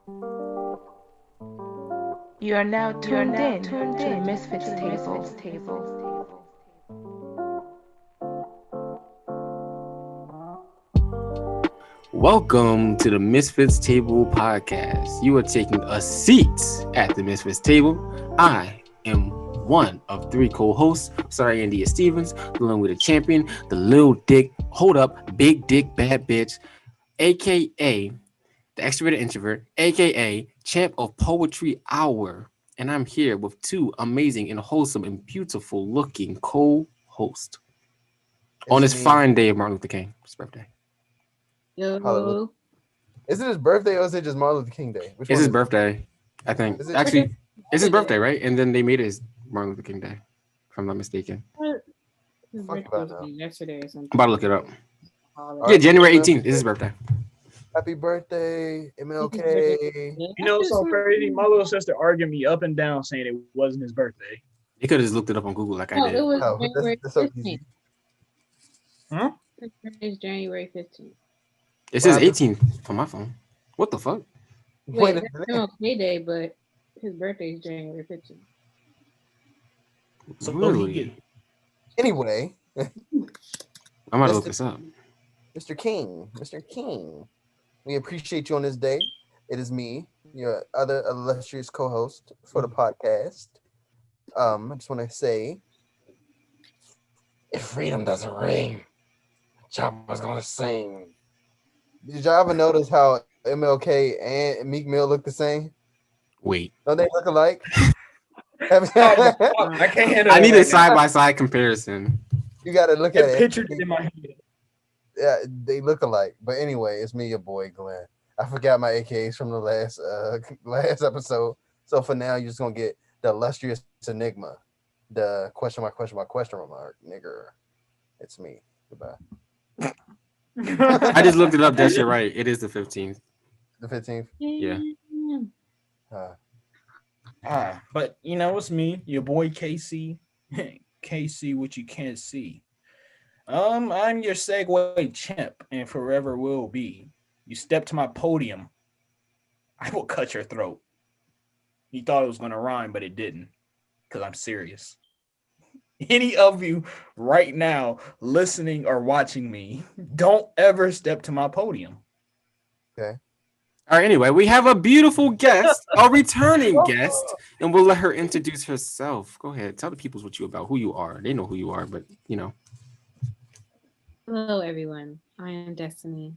You are now tuned in to the MisFits table. Welcome to the MisFits Table podcast. You are taking a seat at the MisFits table. I am one of three co-hosts. Sorry, Andy Stevens, along with the champion, the little dick, hold up, big dick, bad bitch, aka the extroverted introvert, aka champ of poetry hour. And I'm here with two amazing and wholesome and beautiful looking co-hosts on this fine day of Martin Luther King's birthday. Yo. Is it his birthday or is it just Martin Luther King Day? It's his birthday, I think. Actually, it's his birthday, right? And then they made it his Martin Luther King Day, if I'm not mistaken. His birthday was yesterday or something. I'm about to look it up. Yeah, January 18th is his birthday. Happy birthday, MLK. You know, it's so crazy. My little sister argued me up and down saying it wasn't his birthday. You could have just looked it up on Google like I did. It was January 15th. Huh? His birthday is January 15th. It says 18th on my phone. What the fuck? Wait, that's MLK Day, but his birthday is January 15th. So really? Anyway. I'm about to look this up. Mr. King, we appreciate you on this day. It is me, your other illustrious co-host for the podcast. I just want to say, if freedom doesn't ring, Chopper's gonna sing. Did y'all ever notice how MLK and Meek Mill look the same? Wait. Don't they look alike? I can't handle I need a side-by-side comparison. You got to look at it. Pictured in my head. Yeah, they look alike. But anyway, it's me, your boy Glenn. I forgot my AKAs from the last episode. So for now, you're just gonna get the illustrious enigma, the question mark, nigger. It's me. Goodbye. I just looked it up. That's your right. It is the 15th. The 15th? Yeah. But you know, it's me, your boy KC. KC, what you can't see. I'm your Segway champ and forever will be. You step to my podium, I will cut your throat. You thought it was gonna rhyme, but it didn't, because I'm serious. Any of you right now listening or watching me, don't ever step to my podium. Okay. All right, anyway, we have a beautiful guest, a returning guest, and we'll let her introduce herself. Go ahead. Tell the people what you about, who you are. They know who you are, but, you know. Hello, everyone. I am Destiny,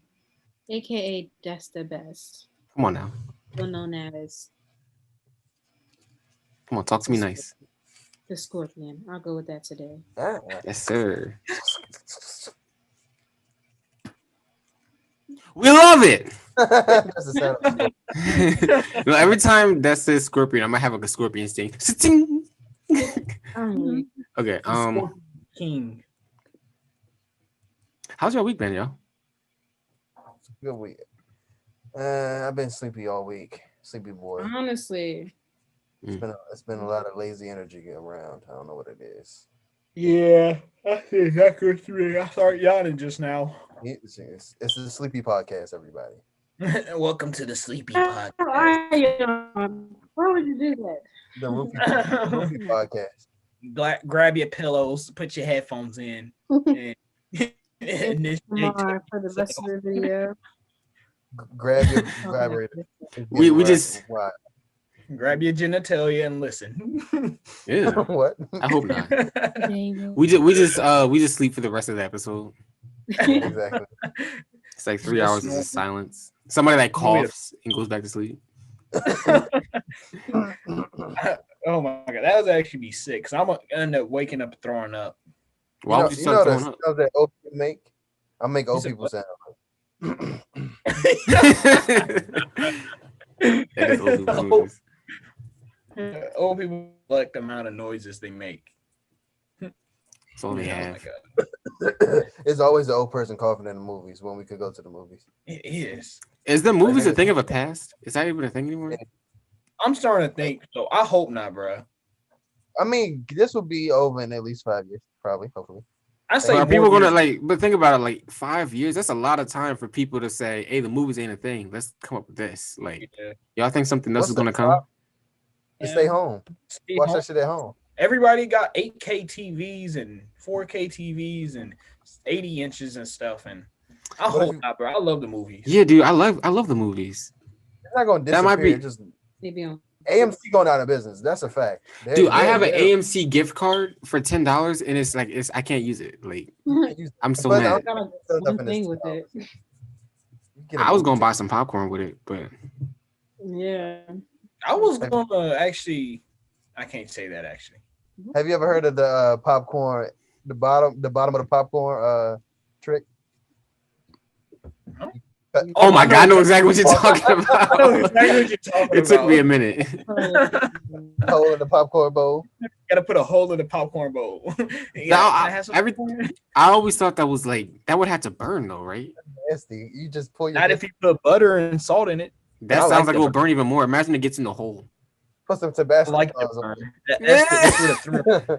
a.k.a. Desta Best. Come on now. Well known as... Come on, talk to me nice. The Scorpion. I'll go with that today. Yes, sir. We love it. No, every time that says Scorpion, I might have like a Scorpion sting. Okay. King. How's your week been, yo? Good week. I've been sleepy all week. Sleepy boy. Honestly. It's been a lot of lazy energy around. I don't know what it is. Yeah, that's exactly what you mean. I started yawning just now. It's the Sleepy Podcast, everybody. Welcome to the Sleepy Podcast. Why would you do that? The Roofy Podcast. Grab your pillows, put your headphones in, and for the rest of the video. Grab your vibrator. We just grab your genitalia and listen. Yeah. What? I hope not. We just sleep for the rest of the episode. Exactly. It's like 3 hours of silence. Somebody like coughs and goes back to sleep. Oh my god, that would actually be sick. Cause I'm gonna end up waking up throwing up. Why would you start throwing up? That old people make? I make old people sound. That is old people's movies. Old people like the amount of noises they make. That's all they have. It's always the old person coughing in the movies when we could go to the movies. It is. Is the movies a thing of a past? Is that even a thing anymore? I'm starting to think so. I hope not, bro. I mean, this will be over in at least 5 years, probably, hopefully. I But say are people more gonna years. like? But think about it. Like 5 years, that's a lot of time for people to say, "Hey, the movies ain't a thing. Let's come up with this." Like, Yeah. y'all think something else What's is the gonna come? To stay home. Stay Watch home. that shit at home. Everybody got 8K TVs and 4K TVs and 80 inches and stuff. And I What if hope you- not, bro. I love the movies. Yeah, dude, I love the movies. It's not gonna That might disappear. be- Just Maybe on. AMC going out of business. That's a fact. Dude, I have an AMC gift card for $10, and it's I can't use it. Like, I'm so But mad. Got like Still one nothing is thing with it. I was gonna buy some popcorn with it, but Yeah. I was gonna actually. I can't say that actually. Have you ever heard of the popcorn? The bottom of the popcorn trick. oh my god, I know exactly what you're talking about. I know exactly what you're talking It took about. me a minute. Hole in the popcorn bowl. Gotta put a hole in the popcorn bowl. I always thought that was like that would have to burn though, right? Nasty. You just pull your. Not if you put butter and salt in it. That sounds like it will burn even more. Imagine it gets in the hole. Put some Tabasco. I like that burn. That's what threw.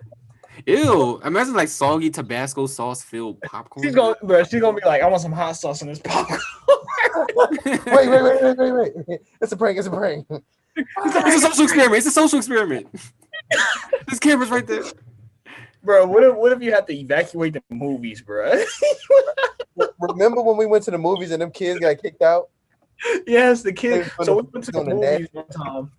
Ew! Imagine like soggy Tabasco sauce filled popcorn. She's gonna be like, I want some hot sauce in this popcorn. wait. It's a prank. It's a prank. It's a social experiment. It's a social experiment. This camera's right there. Bro, what if you have to evacuate the movies, bro? Remember when we went to the movies and them kids got kicked out? Yes, the kids. They So we went to the doing the movies one time,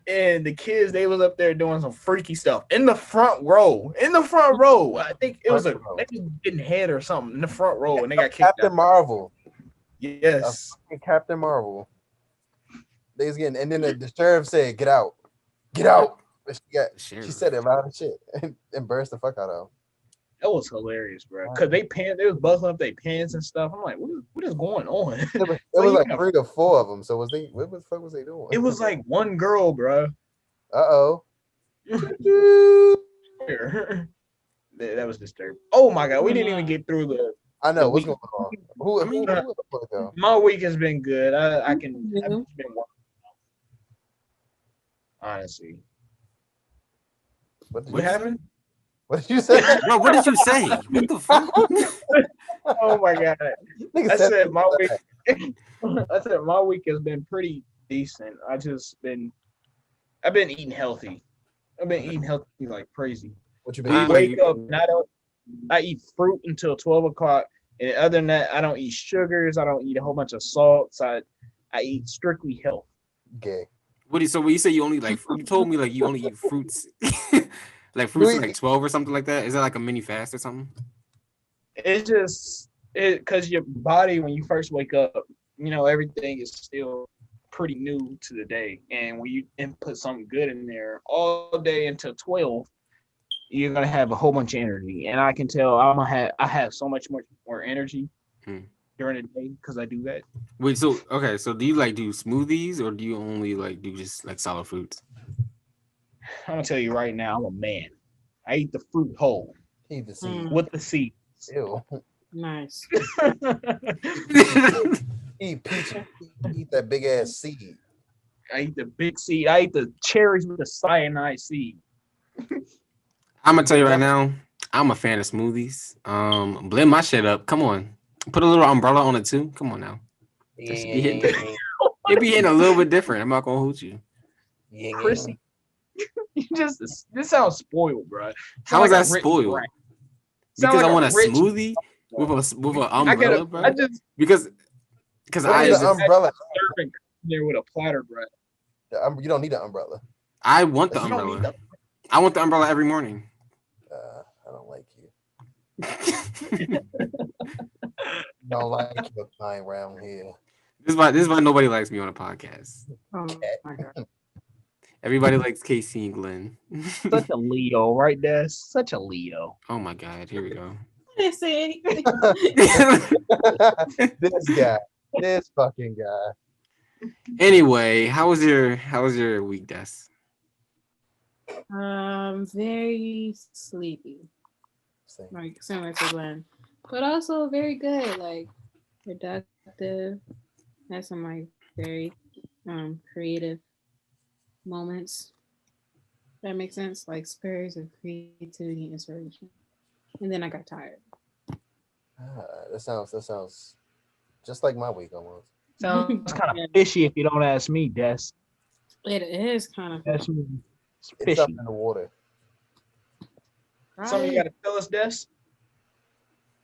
and the kids, they was up there doing some freaky stuff in the front row. I think it was they was getting head or something in the front row, and they got kicked Captain out. Marvel. Yes, Captain Marvel. They was getting, and then the sheriff said, "Get out, get out." But she said it loud as shit and embarrassed the fuck out of them. that was hilarious, bro. Cause they was buzzing up their pants and stuff. I'm like, what is going on? It was like 3 to 4 of them. So what the fuck was they doing? It was like one girl, bro. Uh-oh. That was disturbing. Oh my god, we didn't even get through the. I know what's week. going on. Who My week has been good. I've been working. Honestly. What happened? What did you say? Bro, what did you say? What the fuck? Oh my god! I said my week has been pretty decent. I've been eating healthy. I've been eating healthy like crazy. What you I been? wake up and I eat fruit until 12 o'clock. And other than that, I don't eat sugars. I don't eat a whole bunch of salts. I eat strictly health. Gay. So when you say you only like, you told me like you only eat fruits, like fruits like 12 or something like that. Is that like a mini fast or something? It's just because your body, when you first wake up, everything is still pretty new to the day. And when you input something good in there all day until 12, you're gonna have a whole bunch of energy. And I can tell I have so much more energy during the day because I do that. Wait, so okay, so do you like do smoothies or do you only like do just like solid fruits? I'm gonna tell you right now, I'm a man. I eat the fruit whole. Eat the seed. With the seeds. Ew. Nice. Eat peach. Eat that big ass seed. I eat the big seed. I eat the cherries with the cyanide seed. I'm gonna tell you right now, I'm a fan of smoothies. Blend my shit up. Come on. Put a little umbrella on it too. Come on now. It be hitting a little bit different. I'm not gonna hoot you. Chrissy, this sounds spoiled, bro. How is that spoiled? Because I want a smoothie with an umbrella, bro. Because I the umbrella there with a platter, bro. You don't need an umbrella. I want the umbrella. I want the umbrella every morning. I don't like you. Don't like your kind around here. This is why nobody likes me on a podcast. Oh my god. Everybody likes Casey and Glenn. Such a Leo, right there. Such a Leo. Oh my god, here we go. I didn't say anything. This fucking guy. Anyway, how was your week, Des? Very sleepy. Same. Like similar to Glenn. But also very good, like productive. Had some like very creative moments. That makes sense. Like spurs of creativity and inspiration. and then I got tired. That sounds just like my week almost. Sounds kind of Yeah. fishy if you don't ask me, Des. It is kind of That's me. It's It's up fishy. in the water. Something you right. got to tell us, Des?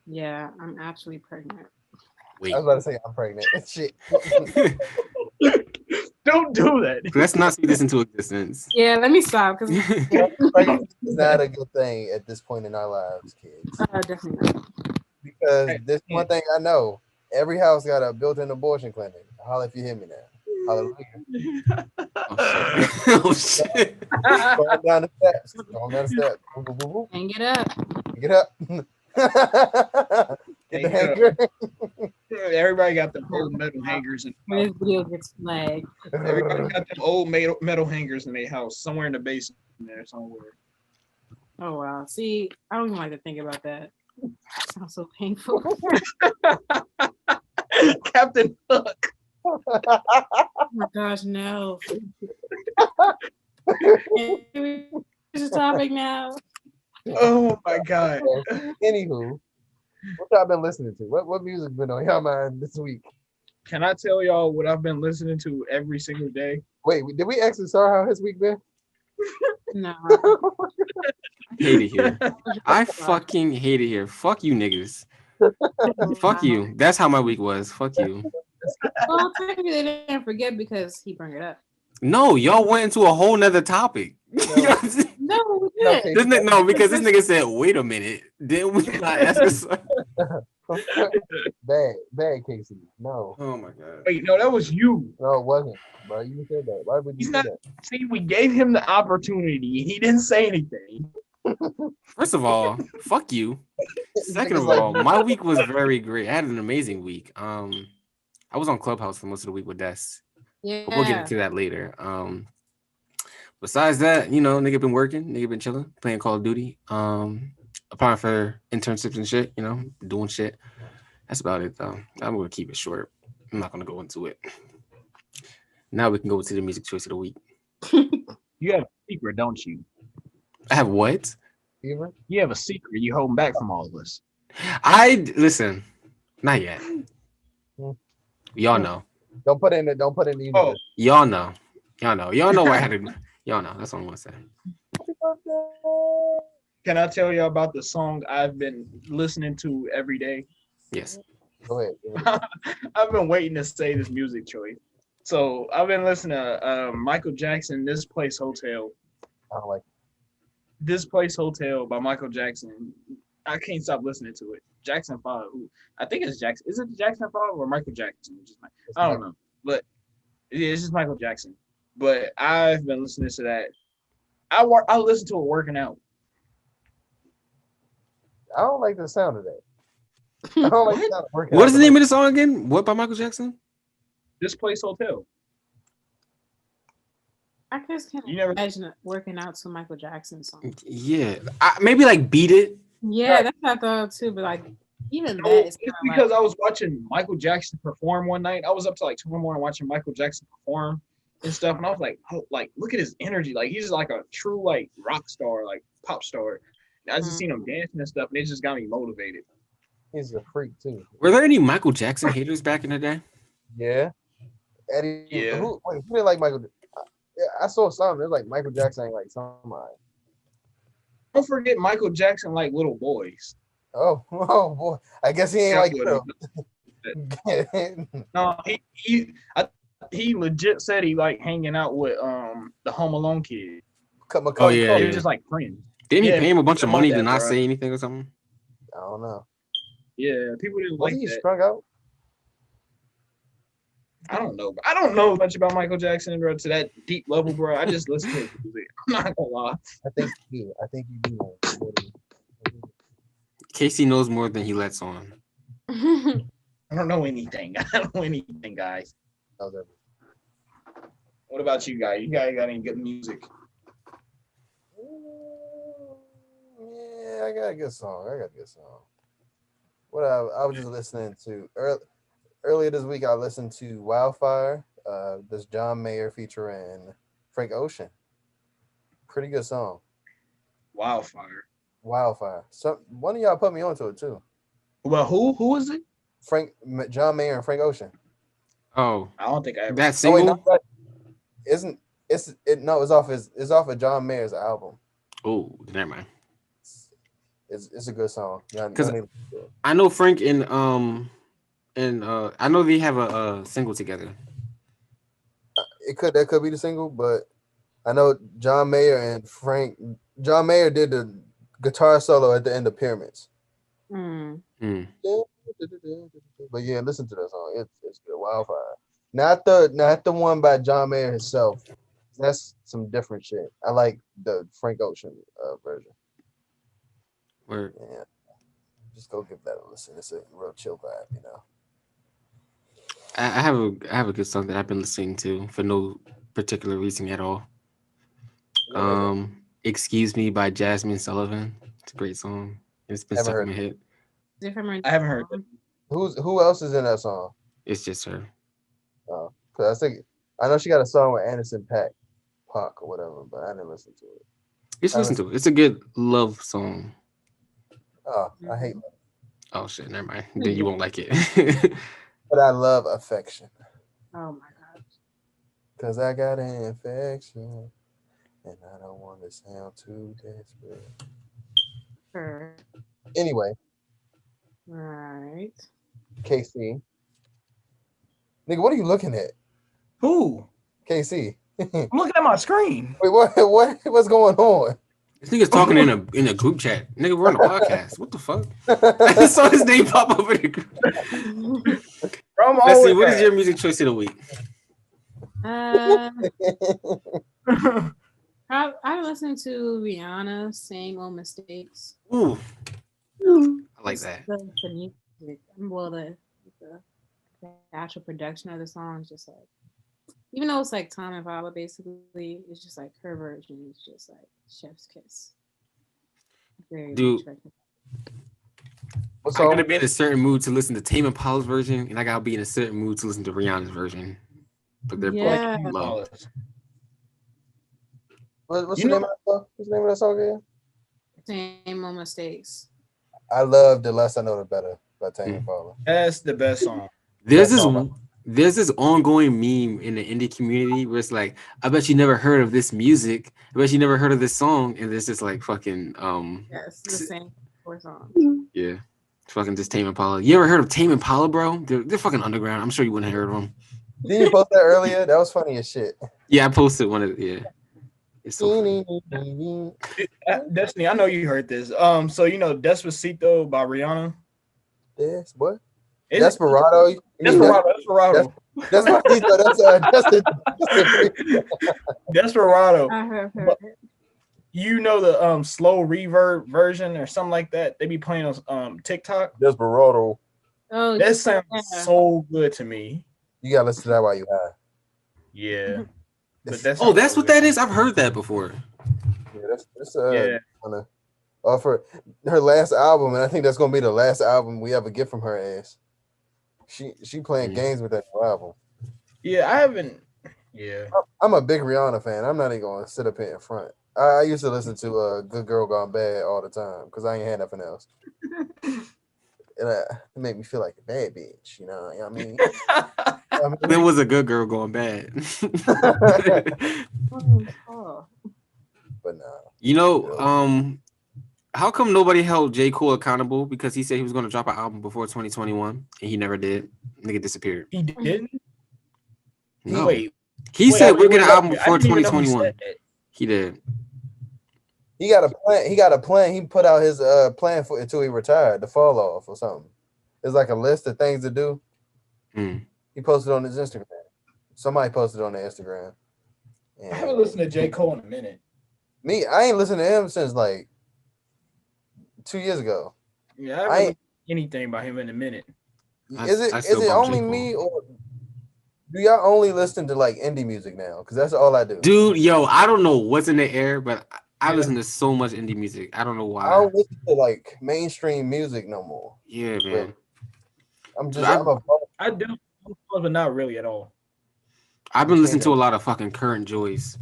Yeah, I'm actually pregnant. Wait, I was about to say I'm pregnant. Shit. Don't do that. let's not see this into existence. Yeah, let me stop because Pregnancy is not a good thing at this point in our lives, kids. definitely not. Because this one thing I know, every house got a built-in abortion clinic. Holla if you hear me now. Hallelujah. Oh shit! Going down the steps. Going down the steps. Boop, boop, boop, boop. Hang it up. Get up. Get the hanger. Everybody got them old metal hangers, and When this video gets flagged. everybody got them old metal hangers in their house, somewhere in the basement there somewhere. Oh wow. See, I don't even like to think about that. It sounds so painful. Captain Hook. Oh my gosh, no. This topic now. Oh my god. Anywho, what y'all been listening to? What music been on y'all mind this week? Can I tell y'all what I've been listening to every single day? Wait, did we actually saw how his week been? No. Hate it here. I fucking hate it here. Fuck you niggas. Fuck you. That's how my week was. Fuck you. Well, technically they didn't forget because he brought it up. No, y'all went into a whole nother topic. No. No, we No, didn't. No, because this nigga said, "Wait a minute." Didn't we not ask us? Bad Casey. No. Oh my god. Wait, no, that was you. No, it wasn't. Bro, you said that. Why would you He's say not. that? See, we gave him the opportunity. He didn't say anything. First of all, fuck you. Second of Niggas like- all, my week was very great. I had an amazing week. I was on Clubhouse for most of the week with Des. Yeah. But we'll get into that later. Besides that, you know, nigga been working, nigga been chilling, playing Call of Duty. Applying for internships and shit, you know, doing shit. That's about it though. I'm gonna keep it short. I'm not gonna go into it. Now we can go to the music choice of the week. You have a secret, don't you? I have what? Fever? You have a secret you holding back from all of us. Listen, not yet. Y'all know. Don't put in the universe. Oh, Y'all know. Y'all know what I had to. Y'all know. That's what I want to say. can I tell you about the song I've been listening to every day? Yes. Go ahead. I've been waiting to say this music choice. So I've been listening to Michael Jackson, This Place Hotel. I don't like This Place Hotel by Michael Jackson. I can't stop listening to it. Jackson 5. I think it's Jackson. Is it Jackson 5 or Michael Jackson? I don't know. But it's just Michael Jackson. But I've been listening to that. I listen to it working out. I don't like the sound of that. I don't like the sound of working What out, is the but name like- of the song again? What by Michael Jackson? This Place Hotel. I just can't You never- imagine it working out to Michael Jackson song. Yeah, maybe like Beat It. Yeah, that's what I thought too, but like even No, that is it's kinda because like, I was watching Michael Jackson perform one night. I was up to like 2 in the morning watching Michael Jackson perform and stuff, and I was like, oh, like look at his energy, like he's like a true like rock star, like pop star. And I just seen him dancing and stuff, and it just got me motivated. He's a freak too. Were there any Michael Jackson haters back in the day? Yeah. Eddie. Yeah. Who didn't like Michael? Yeah, I saw something. It's like Michael Jackson ain't like somebody. Don't forget Michael Jackson like little boys. Oh boy. I guess he ain't That's like what them. No, he legit said he like hanging out with the Home Alone kid. Oh, yeah, They yeah. were just like friends. Didn't he Yeah, pay him a bunch of something like money to that, not bro. say anything or something? I don't know. Yeah, people didn't like Wasn't he that. strung out? I don't know. I don't know much about Michael Jackson, bro, to that deep level, bro. I just listen to his music. I'm not gonna lie. I think you do know. Casey knows more than he lets on. I don't know anything. I don't know anything, guys. Knows everything. What about you guys? You guys got any good music? Yeah, I got a good song. What I was just listening to earlier this week. I listened to Wildfire. This John Mayer featuring Frank Ocean. Pretty good song. Wildfire. Wildfire. One of y'all put me onto it too. Well, who is it? John Mayer and Frank Ocean. Oh, I don't think I ever. that Oh wait, single. no, it's off of John Mayer's album. Oh, never mind. It's a good song. Because I know Frank and I know they have a single together. That could be the single, but I know John Mayer did the guitar solo at the end of Pyramids. Mm. But yeah, listen to that song. It's good. Wildfire. Not the one by John Mayer himself. That's some different shit. I like the Frank Ocean version. Where Yeah. Just go give that a listen. It's a real chill vibe, you know. I have a good song that I've been listening to for no particular reason at all. Excuse Me by Jazmine Sullivan. It's a great song. It's been stuck in my head. Different. I haven't heard that. Who else is in that song? It's just her. Cause I know she got a song with Anderson .Paak or whatever, but I didn't listen to it. You should listen to it. It's a good love song. Oh, I hate love. Oh shit, never mind. Then you won't like it. But I love affection. Oh my god. Cause I got an infection, and I don't want to sound too desperate. Sure. Anyway. Right. KC. Nigga, what are you looking at? Who? KC. I'm looking at my screen. Wait, what's going on? This nigga's talking in a group chat. Nigga, we're on a podcast. What the fuck? I just saw his name pop up in the group. Let's see, what is your music choice of the week? I'm listening to Rihanna, Same Old Mistakes. Ooh. I like that. The music. Well, the actual production of the song is just like, even though it's like Tom and Papa, basically, it's just like her version is just like chef's kiss. Very dude. I gotta be in a certain mood to listen to Tame Impala's version, and I gotta be in a certain mood to listen to Rihanna's version. But they're both low. What's the name of that song again? Same Old Mistakes. I love The Less I Know the Better by Tame Impala. That's the best song. There's this ongoing meme in the indie community where it's like, I bet you never heard of this music. I bet you never heard of this song. And there's just like fucking yes, the same 4 songs. Yeah. Fucking just Tame Impala. You ever heard of Tame Impala, bro? They're fucking underground. I'm sure you wouldn't have heard of them. Didn't you post that earlier? That was funny as shit. Yeah, I posted one of It's so funny. Destiny, I know you heard this. So you know Despacito by Rihanna. Yes, what? Desperado. Desperado. Desperado. I have heard it. You know the slow reverb version or something like that. They be playing on TikTok. Desperado. Oh, that sounds so good to me. You gotta listen to that while you high. Yeah. But that's what that is. I've heard that before. Yeah, that's for her last album, and I think that's gonna be the last album we ever get from her ass. She playing games with that new album. Yeah, I haven't. Yeah, I'm a big Rihanna fan. I'm not even gonna sit up here in front. I used to listen to Good Girl Gone Bad all the time because I ain't had nothing else. And it made me feel like a bad bitch, you know what I mean? There was a good girl going bad. But no. You know, how come nobody held J. Cole accountable? Because he said he was going to drop an album before 2021, and he never did. Nigga disappeared. He didn't? No. He said we're getting an album before 2021. He did. He got a plan. He put out his plan for until he retired, the fall off or something. It's like a list of things to do. He posted on his Instagram. Somebody posted on the Instagram. I haven't listened to J. Cole in a minute. I ain't listened to him since like 2 years ago. Yeah, I haven't anything by him in a minute. Is it only me, or do y'all only listen to like indie music now? Because that's all I do. Dude, yo, I don't know what's in the air, but I listen to so much indie music. I don't know why. I don't listen to like mainstream music no more. Yeah, man. I do, but not really at all. I've been listening to a lot of fucking Current Joys.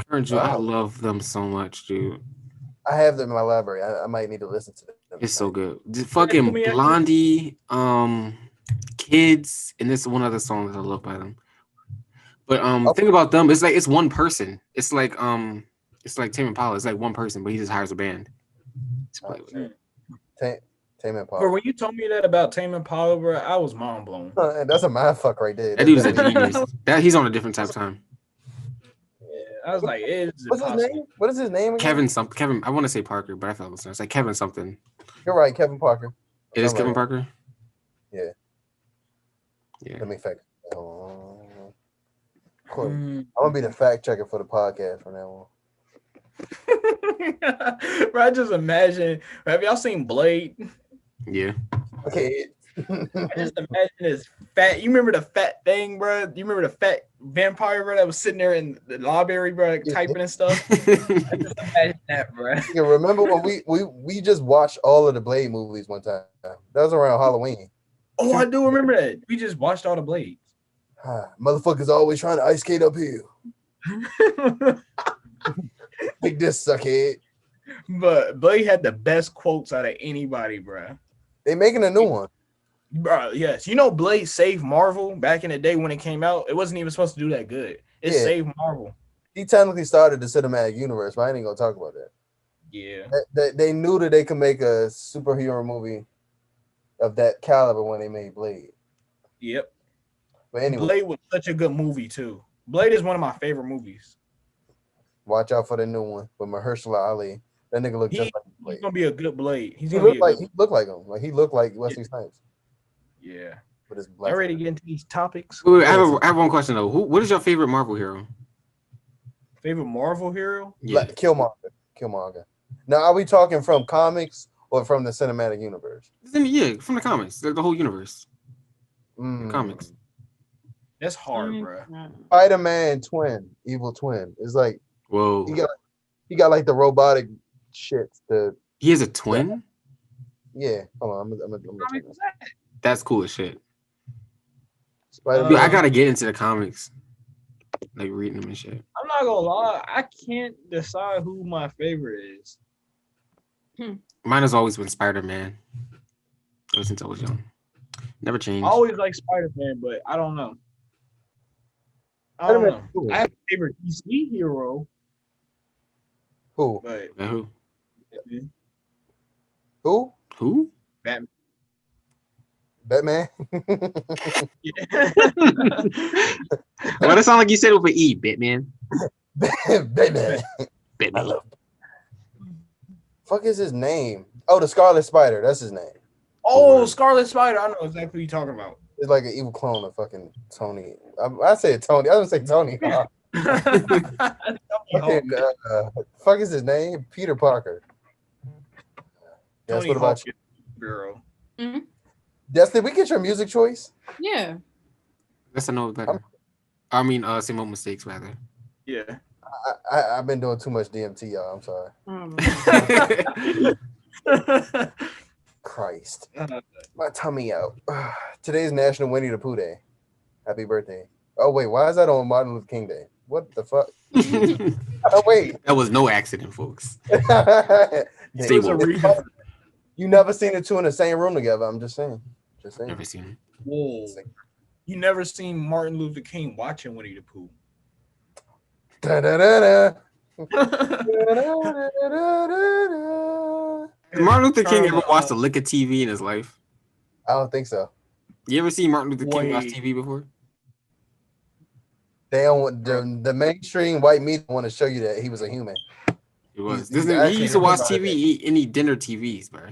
Current Joy, I love them so much, dude. I have them in my library. I might need to listen to them. It's so good. The fucking Blondie, Kids, and this one other song that I love by them. But think about them. It's like it's one person. It's like Tame Impala. It's like one person, but he just hires a band. Tame Impala. But when you told me that about Tame Impala, bro, I was mind blown. That's a mind fuck right there. That dude is a genius. He's on a different type of time. I was like, what's his name? What is his name again? Kevin. I want to say Parker, but I thought it was like Kevin something. You're right, Kevin Parker. It is Kevin Parker. Yeah. Let me fact. I'm gonna be the fact checker for the podcast from now on. Bro, I just imagine. Have y'all seen Blade? Yeah. Okay. I just imagine this fat. You remember the fat thing, bro? You remember the fat vampire, bro, that was sitting there in the library, bro, typing and stuff? I just imagine that, bro. Yeah, remember when we just watched all of the Blade movies one time? That was around Halloween. Oh, I do remember that. We just watched all the Blades. Motherfuckers always trying to ice skate uphill. Big this suckhead. But Blade had the best quotes out of anybody, bro. They making a new one. Bro, yes. You know Blade saved Marvel back in the day when it came out? It wasn't even supposed to do that good. It saved Marvel. He technically started the cinematic universe, but I ain't gonna talk about that. Yeah. They knew that they could make a superhero movie of that caliber when they made Blade. Yep. But anyway, Blade was such a good movie too. Blade is one of my favorite movies. Watch out for the new one with Mahershala Ali. That nigga look just like Blade. He's gonna be a good Blade. He looked like him. Like he looked like Wesley Snipes. Yeah. With his black. I'm ready to get into these topics. Wait, I have one question though. What is your favorite Marvel hero? Favorite Marvel hero? Yeah. Killmonger. Now, are we talking from comics or from the cinematic universe? Yeah, from the comics. The whole universe. Comics. That's hard, bro. Spider-Man evil twin. Is like, whoa. He got like the robotic shit. He has a twin? Yeah. Hold on. I'm gonna That's cool as shit. Spider-Man. I gotta get into the comics. Like reading them and shit. I'm not gonna lie, I can't decide who my favorite is. Mine has always been Spider-Man. Ever since I was young. Never changed. I always like Spider-Man, but I don't know. I have a favorite DC hero. Who? But who? Who? Batman. Batman? Well, that sound like you said it with an E, Batman. Batman. I love it. Fuck is his name? Oh, the Scarlet Spider. That's his name. Oh, Scarlet Spider. I know exactly what you're talking about. It's like an evil clone of fucking Tony. I said Tony. I don't say Tony. Fuck is his name? Peter Parker. Yes, what about you? Girl. Mm-hmm. Did we get your music choice? Yeah. Yes, I know better. I mean, same mistakes rather. Yeah. I've been doing too much DMT, y'all. I'm sorry. Christ. My tummy out. Today's National Winnie the Pooh Day. Happy birthday. Oh, wait. Why is that on Martin Luther King Day? What the fuck? Oh, wait. That was no accident, folks. You never seen the two in the same room together. I'm just saying. Never seen it. Whoa. You never seen Martin Luther King watching Winnie the Pooh. Has Martin Luther King ever watched a lick of TV in his life? I don't think so. You ever seen Martin Luther King watch TV before? They don't want the mainstream white media want to show you that he was a human. He was. He used to watch TV and eat dinner TVs, bro.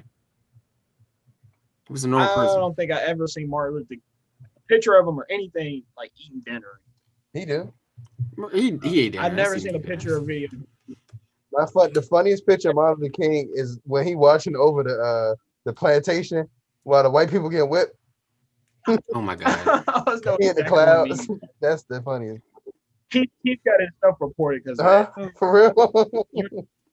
He was a normal person. I don't think I ever seen Martin Luther picture of him or anything like eating dinner. He do. He ate dinner. I've never seen a picture of video. The funniest picture of Martin Luther King is when he watching over the plantation while the white people get whipped. Oh my god! He in the clouds. That's the funniest. He's got his stuff reported because for real.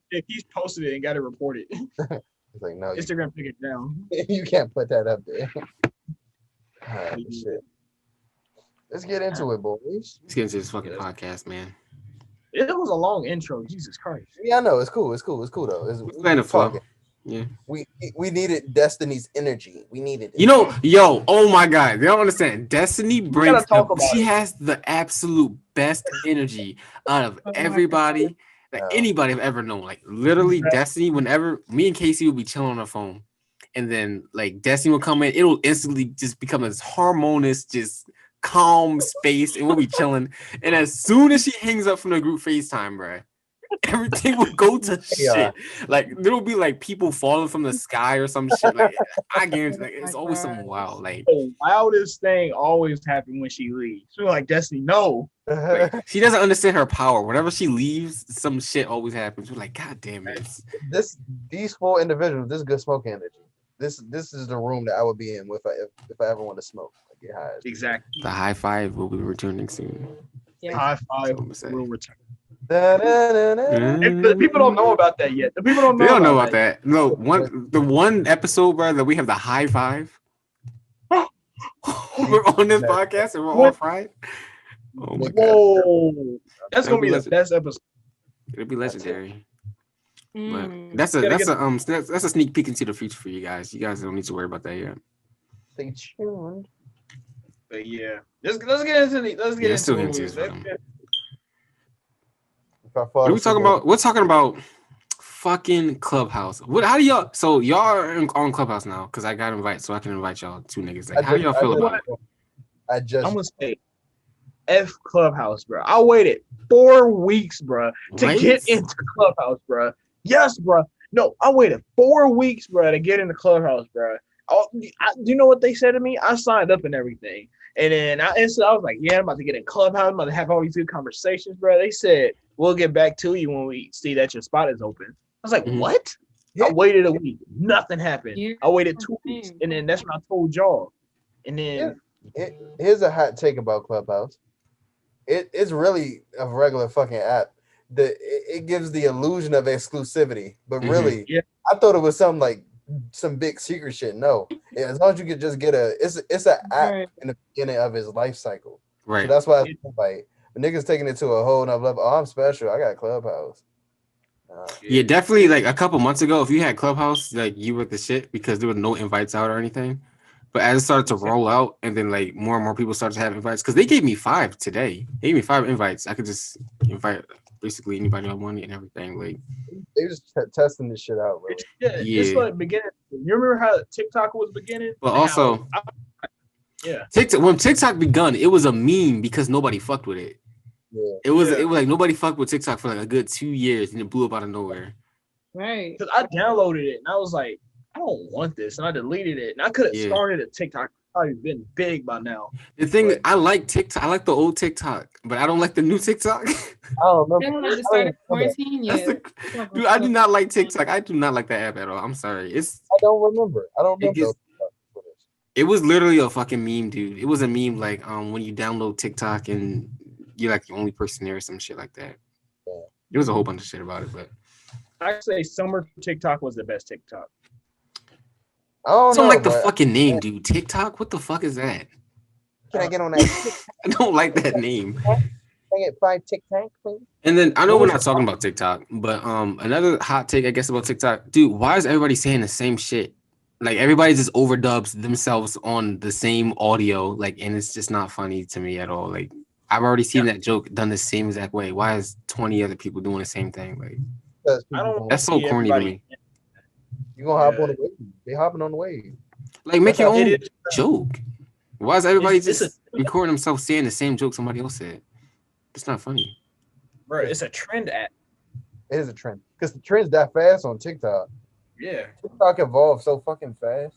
If he's posted it and got it reported, it's like no, Instagram took it down. You can't put that up there. Shit. Let's get into it, boys. Let's get into this fucking podcast, man. It was a long intro. Jesus Christ. Yeah, I know. It's cool. It's cool. It's cool though. It's playing the flow. talking. Yeah. We needed Destiny's energy. We needed it. You know, yo, oh my God. They don't understand. Destiny brings talk about she it. has the absolute best energy out of everybody, like anybody I've ever known. Like literally Destiny, whenever me and Casey would be chilling on the phone, and then like Destiny will come in, it'll instantly just become this harmonious, just calm space, and we'll be chilling. And as soon as she hangs up from the group FaceTime, bro, everything will go to shit. Like there'll be like people falling from the sky or some shit. Like I guarantee, like, it's always something wild. Like the wildest thing always happens when she leaves. She's like, Destiny, no. like, she doesn't understand her power. Whenever she leaves, some shit always happens. We're like, God damn it. These 4 individuals, this is good smoke energy. This is the room that I would be in if I ever want to smoke. Like get high. Exactly. The high five will be returning soon. Yeah. High five That's what I'm saying. will return. Da-da-da-da. And the people don't know about that yet. The people don't know. They don't know about that. No, the one episode, bro, that we have the high five. We're on this podcast and we're all fried. Oh my God. Whoa, that's gonna be the best episode. It'll be legendary. But Mm. that's a sneak peek into the future for you guys. You guys don't need to worry about that yet. Stay tuned. But yeah, let's get into the Let's still get into this. What are we talking about? We're talking about fucking Clubhouse. How do y'all? So y'all are on Clubhouse now because I got invited, so I can invite y'all 2 niggas. Like, how do y'all feel about it? I'm gonna say F Clubhouse, bro. I waited 4 weeks, bro, to get into Clubhouse, bro. Yes, bro. No, I waited 4 weeks, bro, to get into Clubhouse, bro. Do you know what they said to me? I signed up and everything. And then I was like, yeah, I'm about to get in Clubhouse. I'm about to have all these good conversations, bro. They said, we'll get back to you when we see that your spot is open. I was like, what? I waited a week. Nothing happened. I waited 2 weeks. And then that's when I told y'all. And then here's a hot take about Clubhouse. It's really a regular fucking app. It gives the illusion of exclusivity, but really, I thought it was something like some big secret shit. No, as long as you could just get it's an app in the beginning of his life cycle. Right. So that's why it's like niggas taking it to a whole nother level. Oh, I'm special. I got Clubhouse. Yeah, definitely. Like a couple months ago, if you had Clubhouse, like you were the shit because there were no invites out or anything. But as it started to roll out, and then like more and more people started to have invites, because they gave me 5 today. They gave me 5 invites. I could just invite basically anybody I wanted and everything. Like they just testing this shit out, bro. It's like beginning. You remember how TikTok was beginning? But also, TikTok, when TikTok begun, it was a meme because nobody fucked with it. Yeah. It was like nobody fucked with TikTok for like a good 2 years, and it blew up out of nowhere. Right. Because I downloaded it and I was like, I don't want this, and I deleted it. And I could have started a TikTok. Probably been big by now. The thing, I like TikTok. I like the old TikTok, but I don't like the new TikTok. I don't remember. They started quarantine yet. Dude, I do not like TikTok. I do not like that app at all. I'm sorry. I don't remember. It was literally a fucking meme, dude. It was a meme like when you download TikTok and you're like the only person there or some shit like that. Yeah. There was a whole bunch of shit about it, but I say summer TikTok was the best TikTok. Oh, don't like the fucking name, dude. TikTok? What the fuck is that? Can I get on that? I don't like that name. Can I get 5 TikTok, please? And then I know we're not talking about TikTok, but another hot take I guess about TikTok, dude. Why is everybody saying the same shit? Like everybody just overdubs themselves on the same audio, like, and it's just not funny to me at all. Like I've already seen that joke done the same exact way. Why is 20 other people doing the same thing? Like that's so corny to me. You gonna hop on the wave? They hopping on the wave. Like make your own joke. Why is everybody just recording themselves saying the same joke somebody else said? It's not funny. Bro, it's a trend app. It is a trend because the trend's that fast on TikTok. Yeah, TikTok evolved so fucking fast.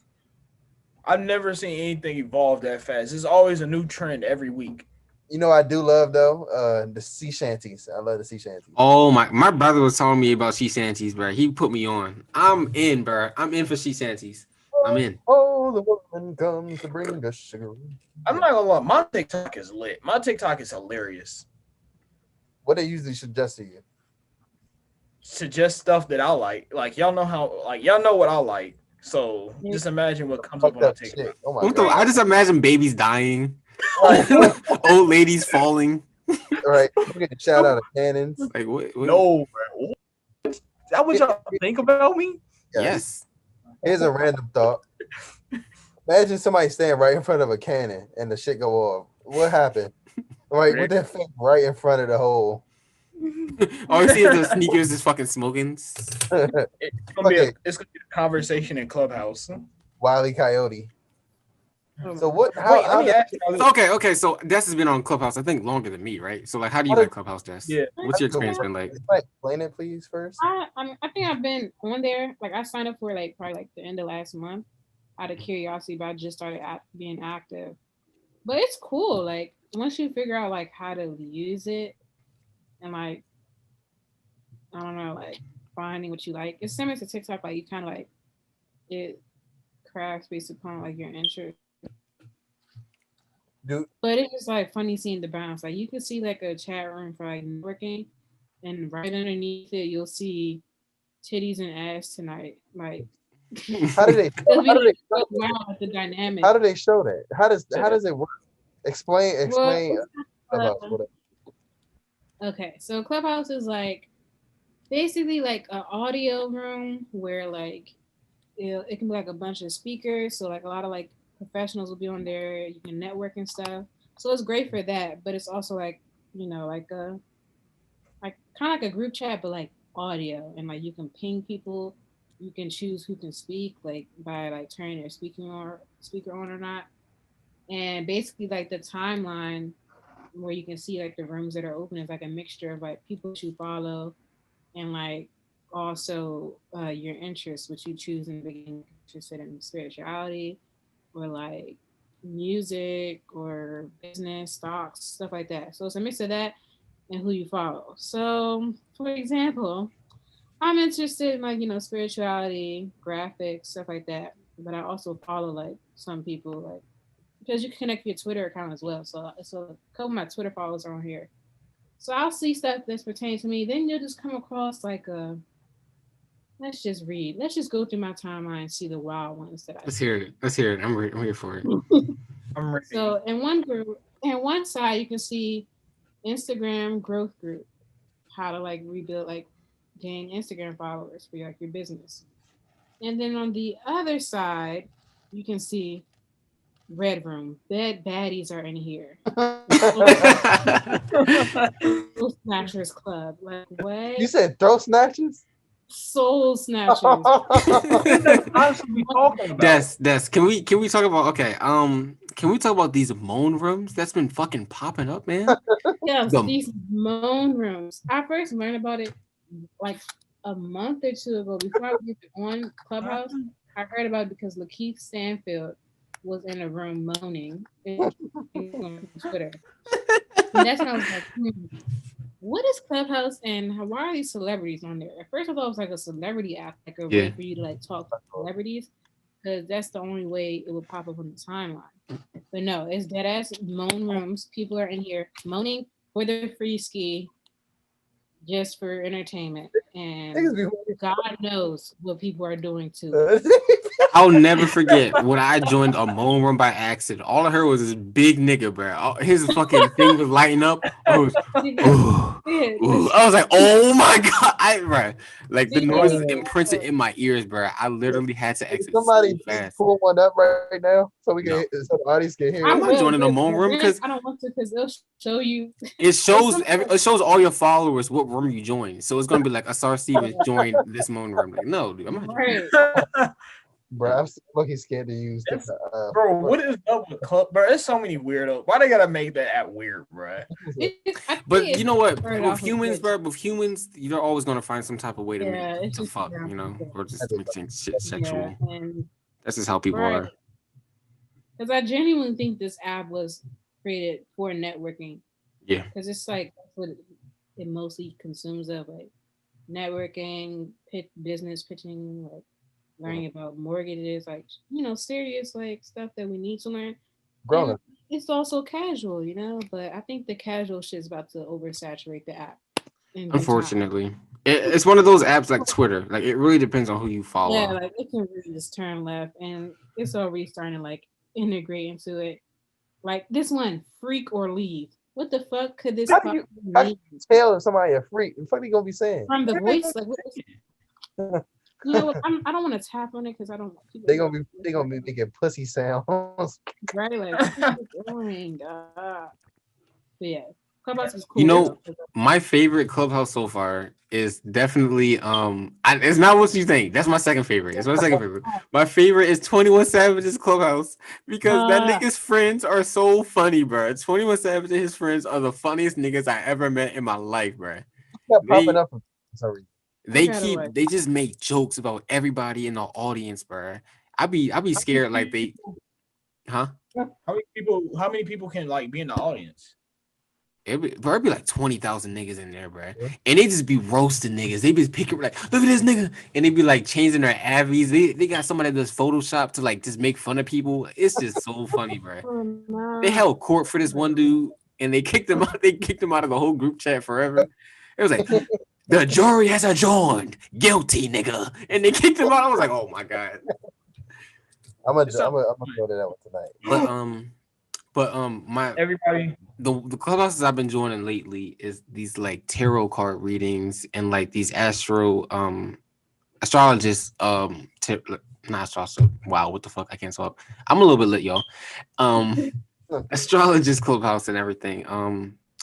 I've never seen anything evolve that fast. There's always a new trend every week. You know, I do love though the sea shanties. I love the sea shanties. Oh my brother was telling me about sea shanties, bro. He put me on. I'm in, bro. I'm in for sea shanties. I'm in. Oh, the woman comes to bring us sugar. I'm not gonna lie, my TikTok is lit. My TikTok is hilarious. What they usually suggest to you? Suggest stuff that I like. Like y'all know y'all know what I like. So just imagine what comes up on my TikTok. Oh my God. I just imagine babies dying. Old ladies falling. All right, we're getting a shout out of cannons. Like what? No, bro. Is that what y'all think about me? Yes. Here's a random thought. Imagine somebody standing right in front of a cannon and the shit go off. What happened? Right, with their face right in front of the hole. All you see is the sneakers just fucking smoking. It's gonna be a conversation in Clubhouse. Wile E. Coyote. Oh So my what? God. How, Wait, how let me does- ask y'all this. Okay. So Des has been on Clubhouse, I think, longer than me, right? So like, how do you How like does- Clubhouse, Des? Yeah. What's your experience been like? Explain it, please, first. I think I've been on there. Like I signed up for like probably like the end of last month out of curiosity, but I just started being active. But it's cool. Like once you figure out like how to use it and like I don't know, like finding what you like. It's similar to TikTok. Like you kind of like it crafts based upon like your interest. Dude, But it's just like funny seeing the bounce. Like you can see like a chat room for like networking, and right underneath it you'll see titties and ass tonight. Like how do they? it'll How do be they? so wild with the dynamic. How do they show that? How does it work? Explain. Well, Clubhouse, whatever. okay, so Clubhouse is like basically like an audio room where like it can be like a bunch of speakers. So like a lot of like professionals will be on there. You can network and stuff. So it's great for that. But it's also like like a like kind of like a group chat, but like audio, and like you can ping people. You can choose who can speak, like by like turning their speaker on or not. And basically, like the timeline where you can see like the rooms that are open is like a mixture of like people you follow and like also your interests, which you choose in the beginning, interested in spirituality or like music or business, stocks, stuff like that. So it's a mix of that and who you follow. So, for example, I'm interested in like spirituality, graphics, stuff like that. But I also follow like some people like because you can connect your Twitter account as well. So a couple of my Twitter followers are on here. So I'll see stuff that's pertaining to me. Then you'll just come across like a let's just read. Let's just go through my timeline and see the wild ones that I Let's see. hear it. Let's hear it. I'm here for it. I'm ready. So in one group, in one side, you can see Instagram growth group, how to like rebuild, like gain Instagram followers for like your business. And then on the other side, you can see Red Room. Bed baddies are in here. Soul Snatchers Club. Like what? You said throat snatches? Soul Snatchers. Des, can we talk about can we talk about these moan rooms that's been fucking popping up, man? Yes, these moan rooms. I first learned about it like a month or two ago before I was on Clubhouse. I heard about it because Lakeith Stanfield was in a room moaning on Twitter. And that's when I was like, what is Clubhouse and why are these celebrities on there? At first I thought it was like a celebrity app, like a way for you to like talk to celebrities, because that's the only way it would pop up on the timeline. But no, it's dead ass moan rooms. People are in here moaning for their free ski just for entertainment. And God knows what people are doing too. I'll never forget when I joined a moan room by accident. All I heard was this big nigga, bro. His fucking thing was lighting up. I was like, oh my god, like the noise is imprinted in my ears, bro. I literally had to exit. Somebody so fast. pull one up right now so we can so the audience can hear. I'm not joining a moan room because I don't want to, because they'll show you. It shows all your followers what room you joined. So it's gonna be like Asar Stevens joined this moan room. Like, no, dude, I'm not joining. Bro, I'm fucking scared to use this. Bro, what is up with club? Bro, there's so many weirdos. Why they gotta make that app weird, bro? But you know what? With humans, bro, you're always gonna find some type of way to fuck, or just make things sexual. That's just how people are. Because I genuinely think this app was created for networking. Yeah. Because it's like that's what it mostly consumes of, like networking, business pitching, like learning about mortgages, like serious like stuff that we need to learn. It's also casual, but I think the casual shit is about to oversaturate the app. Unfortunately, it's one of those apps like Twitter. Like it really depends on who you follow. Yeah, like it can really just turn left, and it's already starting to like integrate into it. Like this one, freak or leave. What the fuck could this How do you tell if somebody a freak? What the fuck they gonna be saying? from the voice? Like, you know what? I don't want to tap on it because I don't. They gonna be making pussy sounds. Right, like oh my god. But yeah, Clubhouse is cool. You know, my favorite Clubhouse so far is definitely it's not what you think. That's my second favorite. It's my second favorite. My favorite is 21 Savage's Clubhouse because that nigga's friends are so funny, bro. 21 Savage and his friends are the funniest niggas I ever met in my life, bro. Popping up. Sorry. They just make jokes about everybody in the audience, bro. I be scared like they, huh? How many people can like be in the audience? It'd be like 20,000 niggas in there, bro. And they just be roasting niggas. They be picking like, look at this nigga. And they be like changing their avies. They got somebody that does Photoshop to like just make fun of people. It's just so funny, bro. Oh, no. They held court for this one dude and they kicked him out. They kicked him out of the whole group chat forever. It was like, the jury has adjourned. Guilty, nigga. And they kicked him out. I was like, oh my God. I'm gonna go to that one tonight. But everybody the clubhouses I've been joining lately is these like tarot card readings and like these astrologists not astrologists. Wow, what the fuck? I can't talk. I'm a little bit lit, y'all. Astrologist clubhouse and everything.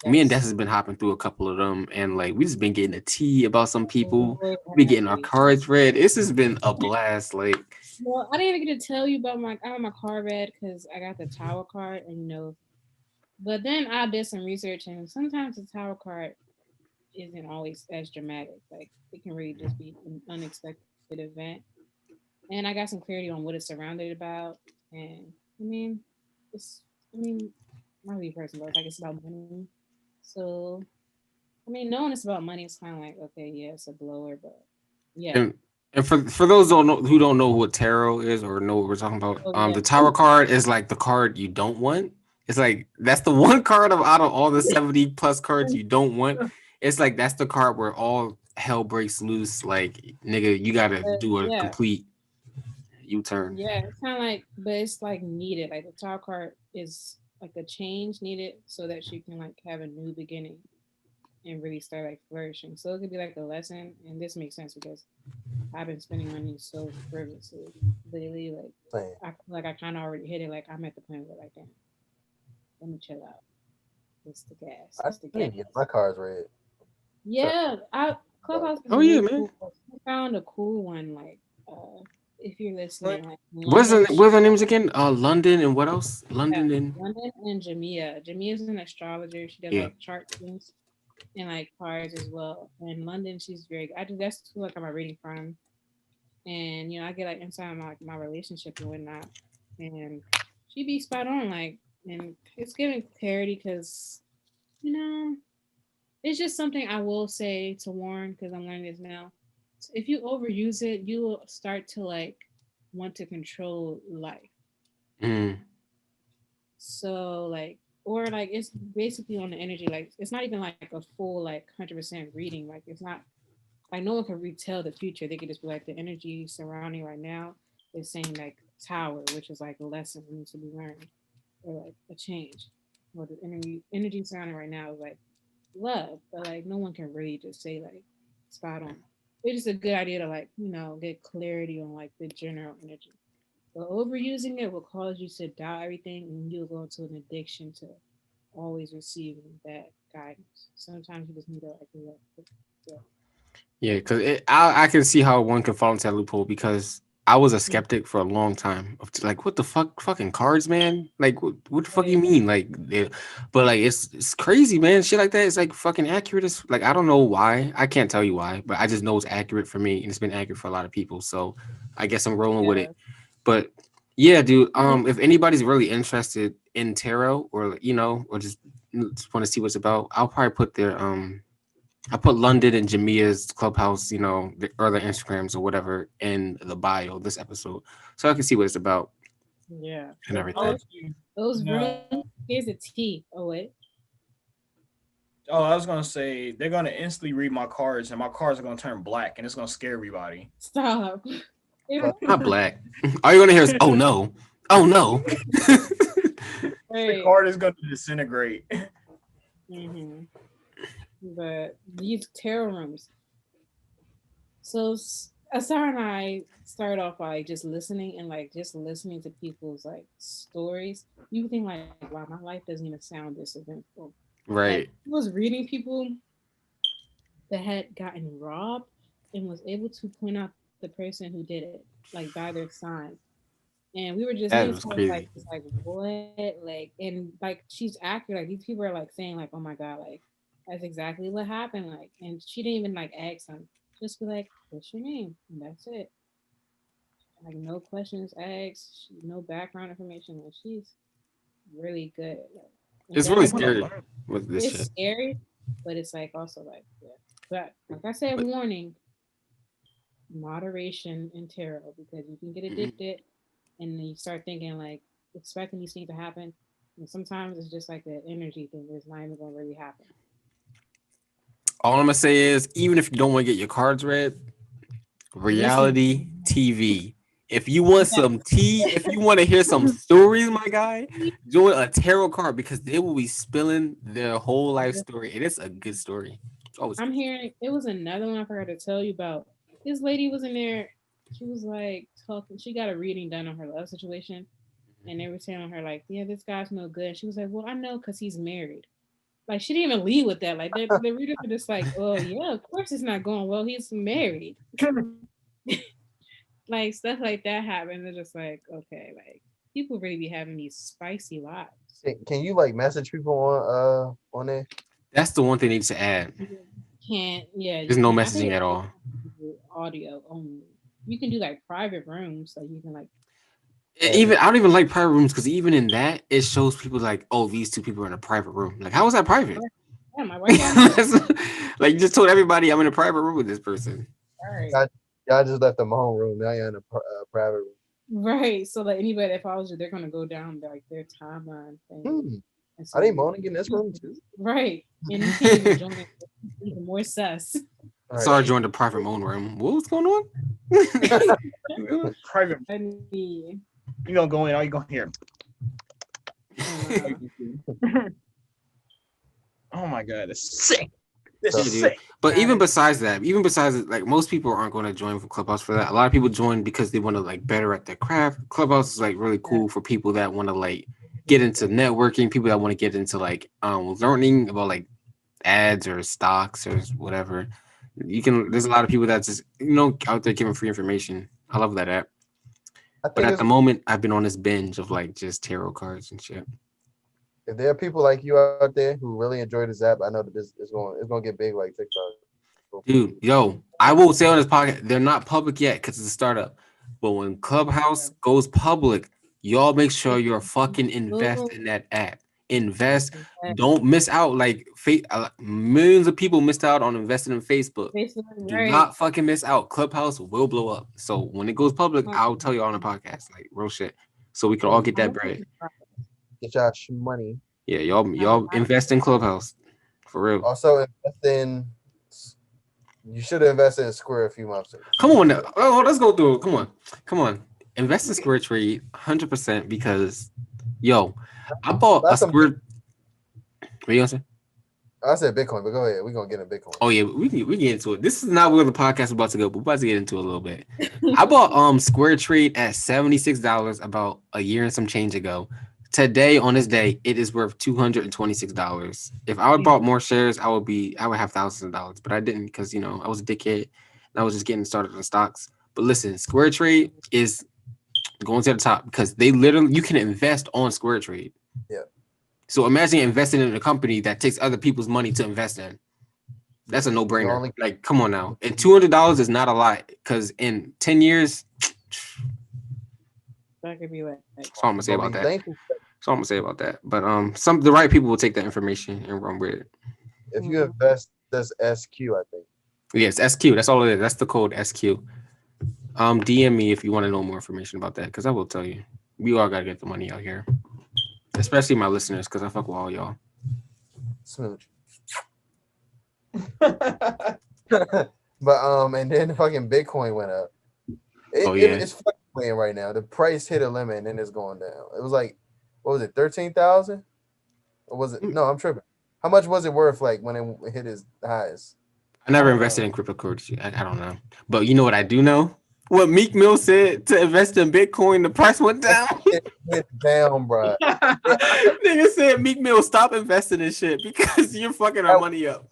Me and Des has been hopping through a couple of them and like we just been getting a tea about some people. We getting our cards read. This has been a blast. Like, well, I didn't even get to tell you about my card read because I got the Tower card and you know, but then I did some research and sometimes the Tower card isn't always as dramatic. Like it can really just be an unexpected event. And I got some clarity on what it's surrounded about. And my lead person was like it's about money. So knowing it's about money, it's kind of like okay, yeah, it's a blower, but yeah. And for those who don't know what tarot is or know what we're talking about, the Tower card is like the card you don't want. It's like that's the one card out of all the 70 plus cards you don't want. It's like that's the card where all hell breaks loose. Like nigga, you gotta do a complete U-turn. Yeah, it's kind of like, but it's like needed. Like the Tower card is like a change needed so that you can like have a new beginning and really start like flourishing. So it could be like a lesson, and this makes sense because I've been spending money so frivolously lately. Like I kind of already hit it. Like I'm at the point where like, damn, let me chill out. It's the gas. I didn't get my cards read. Yeah, Clubhouse. Oh yeah, man. Cool. I found a cool one. Like, if you're listening, like, what's the names again? London and what else? London and Jamia. Jamia's an astrologer. She does like chart things and like cards as well. And London, she's very. That's who like I'm reading from, and you know I get like insight on my relationship and whatnot, and she be spot on like, and it's giving clarity because you know it's just something I will say to Warren because I'm learning this now. If you overuse it, you will start to like want to control life. So like, or like it's basically on the energy. Like it's not even like a full like 100% reading. Like it's not like no one can retell the future. They could just be like the energy surrounding right now is saying like Tower, which is like a lesson needs to be learned or like a change. Or the energy surrounding right now is like love, but like no one can really just say like spot on. It's just a good idea to like, you know, get clarity on like the general energy. But overusing it will cause you to doubt everything and you'll go into an addiction to always receiving that guidance. Sometimes you just need to like yeah, because I can see how one can fall into that loophole because I was a skeptic for a long time. Like, what the fuck, fucking cards, man? Like, what the fuck you mean? Like, but like, it's crazy, man. Shit like that is like fucking accurate. It's like I don't know why. I can't tell you why, but I just know it's accurate for me, and it's been accurate for a lot of people. So I guess I'm rolling with it. But yeah, dude. If anybody's really interested in tarot, or you know, or just want to see what's about, I'll probably put their I put London and Jamia's Clubhouse, you know, or their Instagrams or whatever in the bio this episode, so I can see what it's about. Yeah, and everything. Those rooms. Here's a tea. Oh wait. Oh, I was gonna say they're gonna instantly read my cards, and my cards are gonna turn black, and it's gonna scare everybody. Stop. Not black. All you're gonna hear is "Oh no, oh no." The card is gonna disintegrate. Mm-hmm. But these tarot rooms. So Asar and I started off by just listening and like just listening to people's like stories. You would think like, wow, my life doesn't even sound this eventful. Like Right. I was reading people that had gotten robbed and was able to point out the person who did it, like by their sign. And we were just me That and was Sarah was crazy. like what, like, and like she's accurate. Like these people are like saying like, oh my god, like that's exactly what happened. Like, and she didn't even like ask them, just be like, what's your name, and that's it. Like no questions asked, no background information. Like she's really good. Like, and It's then really I want scary to. with this It's shit. scary, but it's like also like yeah. But like I said, But warning: moderation in tarot because you can get mhm. addicted and then you start thinking like expecting these things to happen. And sometimes it's just like that energy thing that's not even gonna really happen. All I'm gonna say is, even if you don't want to get your cards read, Listen. reality TV. If you want Yeah. some tea, if you want to hear some stories, my guy, join a tarot card because they will be spilling their whole life story, and it's a good story. It's always I'm good. hearing it was another one I forgot to tell you about. This lady was in there. She was like talking. She got a reading done on her love situation, and they were telling her like, "Yeah, this guy's no good." And she was like, "Well, I know because he's married." Like she didn't even lead with that. Like the readers were just like, "Oh yeah, of course it's not going well. He's married." Like stuff like that happens. It's just like, okay, like people really be having these spicy lives. Can you like message people on there? That's the one thing they need to add. You can't, yeah, There's you no can't. I think messaging it's at all. audio only. You can do like private rooms, so you can like, Even I don't even like private rooms because even in that, it shows people like, oh, these two people are in a private room. Like, how is that private? yeah, my wife y'all know. Like, you just told everybody I'm in a private room with this person. All right. Y'all just left them home room. Now you're in a private room. Right. So like anybody that follows you, they're gonna go down like their timeline thing. And so Are they moaning in this room too? right. And you can't even join it. Even more sus. All right. Sorry, joined the private moan room. What's going on? Private. I mean, You gonna go in? All you gonna hear? oh, Oh my god, it's sick. This So, is Dude. sick. But even besides that, like most people aren't going to join for Clubhouse for that. A lot of people join because they want to like better at their craft. Clubhouse is like really cool for people that want to like get into networking, people that want to get into like learning about like ads or stocks or whatever. There's a lot of people that's just out there giving free information. I love that app. I But think at the moment I've been on this binge of like just tarot cards and shit. if there are people like you out there who really enjoy this app, I know that this is going to get big like TikTok. Dude, yo, I will say on this podcast, they're not public yet because it's a startup. But when Clubhouse goes public, y'all make sure you're fucking invest in that app. Invest. Don't miss out. Like millions of people missed out on investing in Facebook. Do not fucking miss out. Clubhouse will blow up. So when it goes public, I'll tell you on the podcast, like real shit. So we can all get that bread. Get y'all money. Yeah, y'all invest in Clubhouse. For real. Also invest in. You should have invested in Square a few months ago. Come on now. Oh, let's go through it. Come on. Invest in Square Trade 100% because, yo, I bought a Square. What you gonna say? I said Bitcoin, but go ahead. We're gonna get into Bitcoin. Oh yeah, we get into it. This is not where the podcast is about to go, but we're about to get into it a little bit. I bought Square Trade at $76 about a year and some change ago. Today, on this day, it is worth $226. If I would bought more shares, I would have thousands of dollars, but I didn't because I was a dickhead and I was just getting started on stocks. But listen, Square Trade is going to the top because you can invest on Square Trade. Yeah. So imagine investing in a company that takes other people's money to invest in. That's a no-brainer. Like, come on now. And $200 is not a lot because in 10 years, that could be like. That's all I'm gonna say about that. That's all I'm gonna say about that. But the right people will take that information and run with it. If you invest, that's SQ, I think. Yes, SQ. That's all it is. That's the code SQ. DM me if you want to know more information about that, because I will tell you. We all gotta get the money out here, especially my listeners, because I fuck with all y'all. Smooch. But and then fucking Bitcoin went up. It's fluctuating right now. The price hit a limit and then it's going down. It was like, what was it, 13,000? Or was it? No, I'm tripping. How much was it worth? Like when it hit its highest? I never invested in cryptocurrency. I don't know. But you know what I do know? What Meek Mill said to invest in Bitcoin, the price went down. It went down, bro. Nigga said Meek Mill, stop investing in shit because you're fucking our money up.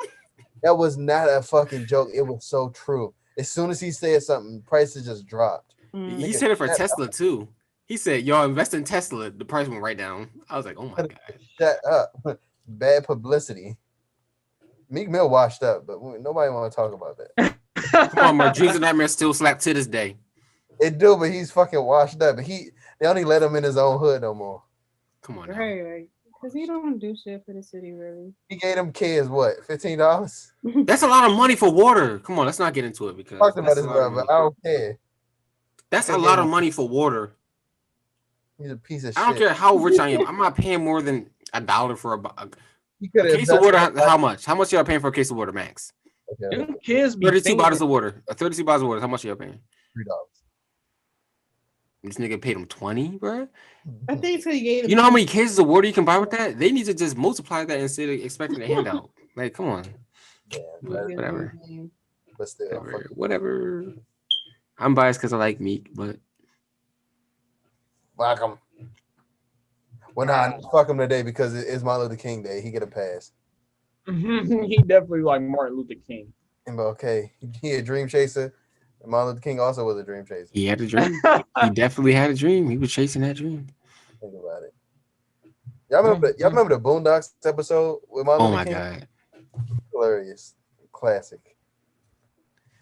That was not a fucking joke. It was so true. As soon as he said something, prices just dropped. He said it for Tesla too. He said, y'all invest in Tesla. The price went right down. I was like, oh my God. Shut up. Bad publicity. Meek Mill washed up, but nobody want to talk about that. Come on, my dreams and nightmares still slap to this day. It do, but he's fucking washed up. But they only let him in his own hood no more. Come on. Right. Because he don't do shit for the city, really. He gave them kids what, $15? That's a lot of money for water. Come on, let's not get into it because talked about this, bro, but I don't care. That's a lot of money for water. He's a piece of shit. I don't care how rich I am. I'm not paying more than $1 for a case of water. How much? How much y'all paying for a case of water, max? Okay. Kids be 32 bottles of water. 32 bottles of water. How much y'all paying? $3. This nigga paid him 20, bro. I think so. You know how many cases of water you can buy with that? They need to just multiply that instead of expecting a handout. Like, come on. Yeah, whatever. But still, whatever. I'm biased because I like Meek, but fuck him. Well, nah, fuck him today because it's Martin Luther King Day. He get a pass. He definitely like Martin Luther King. Okay, he a dream chaser. And Martin Luther King also was a dream chaser. He had a dream. He definitely had a dream. He was chasing that dream. Think about it. Y'all remember the Boondocks episode with Martin Luther King? Oh my God. Hilarious. Classic.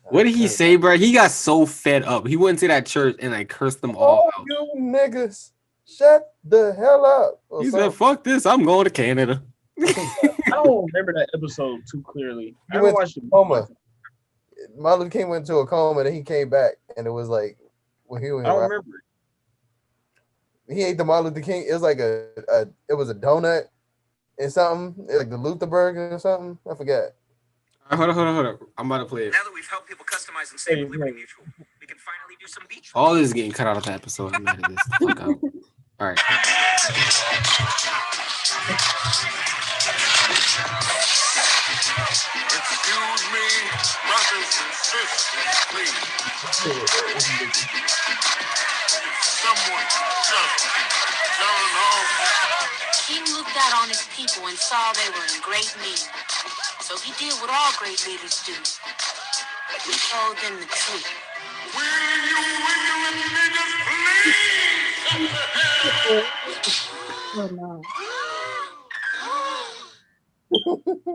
What did he say, bro? He got so fed up. He went to that church and like cursed them all out. You niggas, shut the hell up. He said, fuck this. I'm going to Canada. I don't remember that episode too clearly. I went watched it. Coma. Martin Luther King went to a coma and then he came back and it was like, well, he went. I don't remember it. He ate the Martin Luther King. It was like it was a donut and something like the Lutherburg or something. I forgot. Hold on. I'm about to play it. Now that we've helped people customize and save with Liberty Mutual, we can finally do some beach. All this is getting cut out of the episode. I'm mad at this. Fuck out. All right. Excuse me, brothers and sisters, please. Someone just don't know. King looked out on his people and saw they were in great need. So he did what all great leaders do. He told them the truth. Will you niggas please? Oh, no.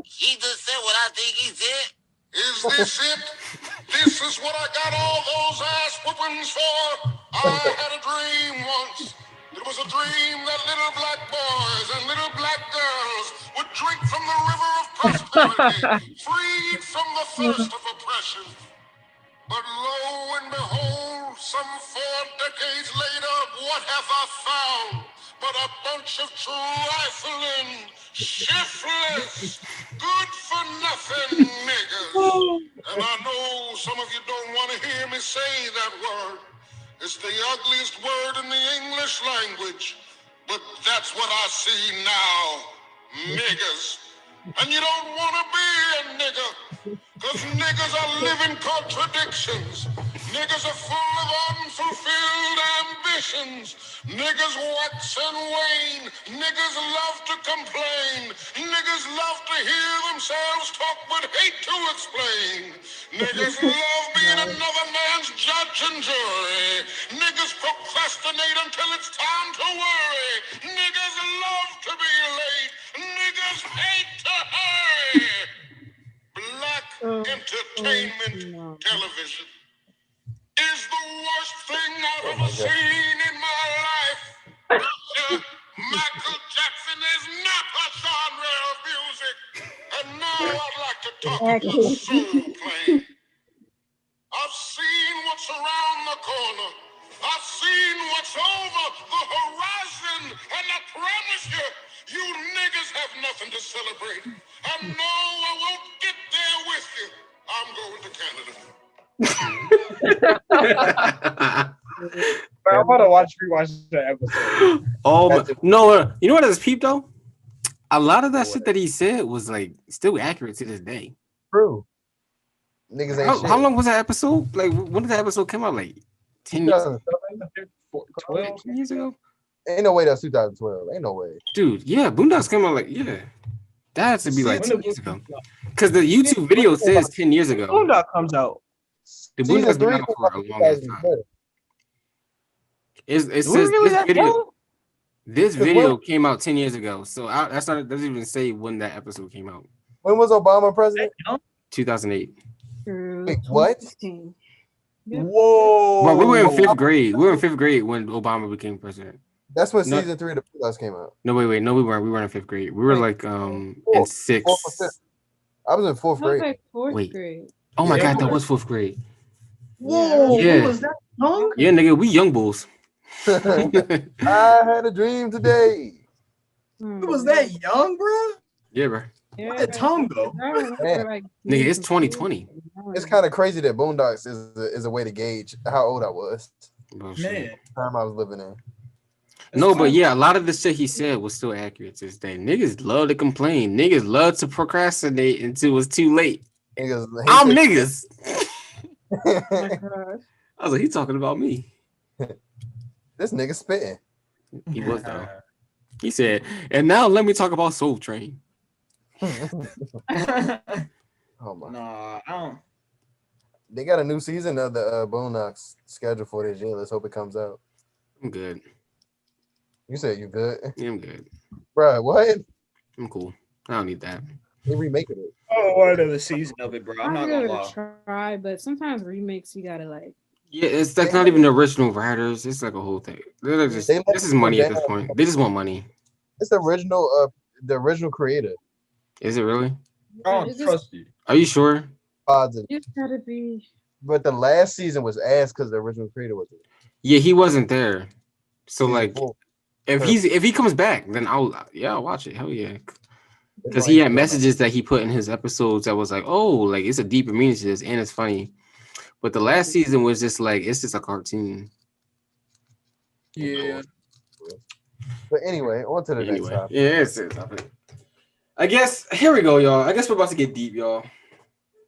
He just said what I think he said. Is this it? This is what I got all those ass whoopings for? I had a dream once. It was a dream that little black boys and little black girls would drink from the river of prosperity, freed from the thirst of oppression. But lo and behold, some 4 decades later, what have I found but a bunch of trifling, shiftless, good-for-nothing niggas? And I know some of you don't want to hear me say that word. It's the ugliest word in the English language, but that's what I see now, niggas. And you don't want to be a nigga, because niggas are living contradictions. Niggas are full of unfulfilled ambitions. Niggas wax and wane. Niggas love to complain. Niggas love to hear themselves talk but hate to explain. Niggas love being another man's judge and jury. Niggas procrastinate until it's time to worry. Niggas love to be late. Niggas hate to hurry. Black entertainment television is the worst thing I've ever seen in my life. Michael Jackson is not a genre of music. And now I'd like to talk about soul playing. I've seen what's around the corner. I've seen what's over the horizon. And I promise you, you niggas have nothing to celebrate. And no, I won't get there with you. I'm going to Canada. I want to rewatch that episode. Oh no! You know what is peep though? A lot of that shit that he said was like still accurate to this day. True. Niggas ain't shit. How long was that episode? Like, when did that episode come out? Like 10 years, 12. 10 years ago? Ain't no way that's 2012. Ain't no way. Dude, yeah, Boondocks came out like, yeah. That has to be like When 10 the years ago. Because the YouTube video says 10 years ago. Boondock comes out. The Season Boondocks been 3 out for a long ass time. 2012. It We says really this that video. young? This Because video came out 10 years ago. So that's not, it doesn't even say when that episode came out. When was Obama president? 2008. Wait, what? 2016. Whoa. Bro, we were in fifth grade. We were in fifth grade when Obama became president. That's when No. season 3 of the Boondocks came out. No, wait. No, we weren't. We weren't in fifth grade. We were like in Fourth or sixth. fifth. I was in fourth That was grade. like fourth Wait. grade. Oh my Yeah. God, that was fourth grade. Whoa. Yeah. Who was that young? Yeah, nigga, we young bulls. I had a dream today. Who was that young, bro? Yeah, bro. Where did Tom go? Nigga, it's 2020. It's kind of crazy that Boondocks is a way to gauge how old I was. Bro, Man. shit. The time I was living in. No, but yeah, a lot of the shit he said was still accurate to this day. Niggas love to complain. Niggas love to procrastinate until it's too late. Niggas, I'm niggas. Oh my gosh. I was like, he talking about me. This nigga spitting. He was though. He said, and now let me talk about Soul Train. Oh my! Nah, I don't. They got a new season of the Boondocks scheduled for this year. Let's hope it comes out. I'm good. You said you good, Yeah, I'm good. bro? What? I'm cool. I don't need that. They remaking it. Oh, what other season of it, bro? I'm not give gonna it lie. a try, but sometimes remakes you gotta like. Yeah, it's like not even the original writers. It's like a whole thing. They're just, They let this is money at this people point. They just want money. It's the original creator. Is it really? I don't It's just- trust you. Are you sure? Positive. You just gotta be. But the last season was ass because the original creator was it. Yeah, he wasn't there. So Season like, 4. if he comes back, then I'll watch it. Hell yeah. Because It's he like- had messages that he put in his episodes that was like, oh, like it's a deeper meaning to this and it's funny. But the last season was just like, it's just a cartoon. Yeah. But anyway, on to the next Anyway, topic. yeah, it's a topic. I guess here we go, y'all. I guess we're about to get deep, y'all.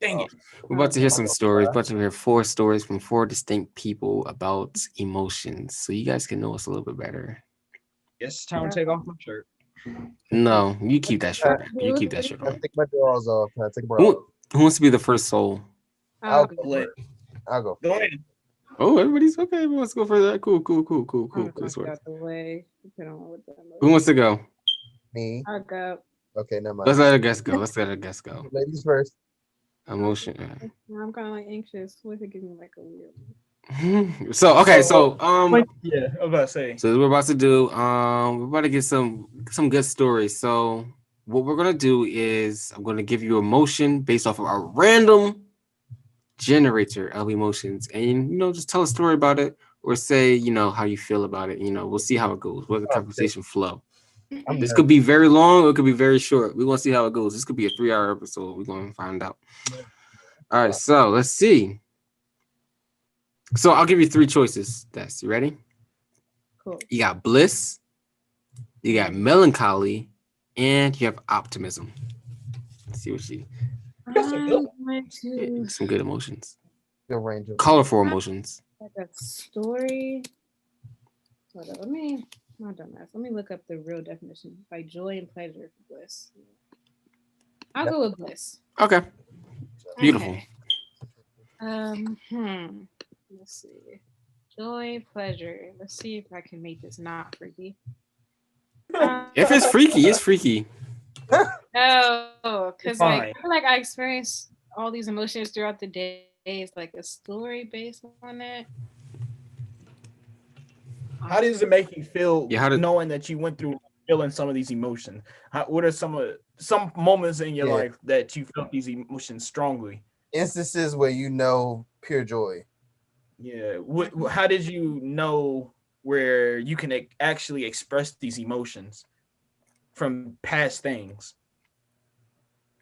Dang it. We're about to hear some stories. About to hear 4 stories from 4 distinct people about emotions, so you guys can know us a little bit better. Guess it's time to take off my shirt. No, you keep that shirt. You keep that shirt Can I on. take my drawers off? Can I take my Who wants to be the first soul? I'll Oh, go. Lit. I'll go. Go ahead. Oh, everybody's okay. Everyone wants to go for that. Cool. I'm This gonna works. out the way. Put on with them. Who wants to go? Me. I'll go. Okay, never mind. Let's let a guest go. Ladies first. Emotion. I'm kind of like anxious. What if it gives me like a weird? So okay, so Yeah, I was about to say. So we're about to do we're about to get some good stories. So what we're gonna do is I'm gonna give you emotion based off of a random generator of emotions, and just tell a story about it or say how you feel about it. We'll see how it goes. Where the conversation flow. This could be very long or it could be very short. We're gonna see how it goes. This could be a 3-hour episode. We're gonna find out. All right, so let's see. So I'll give you 3 choices. You ready? Cool. You got bliss, you got melancholy, and you have optimism. Let's see what you some good emotions. Good range of Colorful emotions. Like a story. Hold on, let me look up the real definition. Like joy and pleasure for bliss. I'll go with bliss. Okay. Beautiful. Okay. Let's see. Joy, pleasure. Let's see if I can make this not freaky. If it's freaky, it's freaky. No, because like Fine. I feel like I experience all these emotions throughout the day. It's like a story based on it. How does it make you feel knowing that you went through feeling some of these emotions? What are some moments in your life that you felt these emotions strongly? Instances where pure joy. Yeah. How did you know where you can actually express these emotions from past things?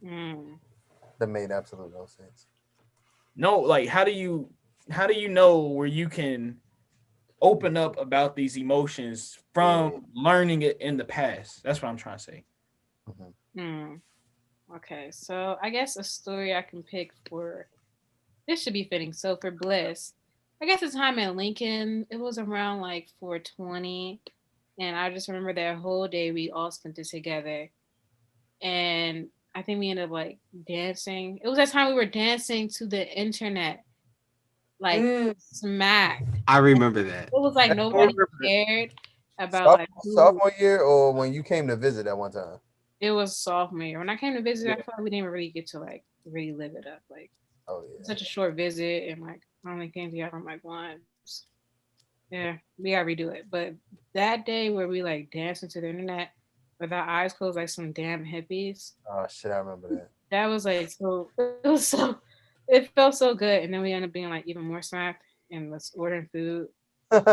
That made absolutely no sense. No, like how do you know where you can open up about these emotions from learning it in the past? That's what I'm trying to say. Okay, so I guess a story I can pick for this should be fitting. So for Bliss, I guess the time in Lincoln, it was around like 4:20, and I just remember that whole day we all spent it together, and I think we ended up like dancing. It was that time we were dancing to the internet, like smack. I remember that. It was like nobody cared about like who. Sophomore year or when you came to visit that one time? It was sophomore year. When I came to visit, I felt like we didn't really get to like really live it up. Like, such a short visit, and like I only came together from like once. Yeah, we gotta redo it. But that day where we like danced into the internet with our eyes closed like some damn hippies. Oh shit, I remember that. That was like so. It was so. It felt so good, and then we ended up being like even more smacked and was ordering food. Good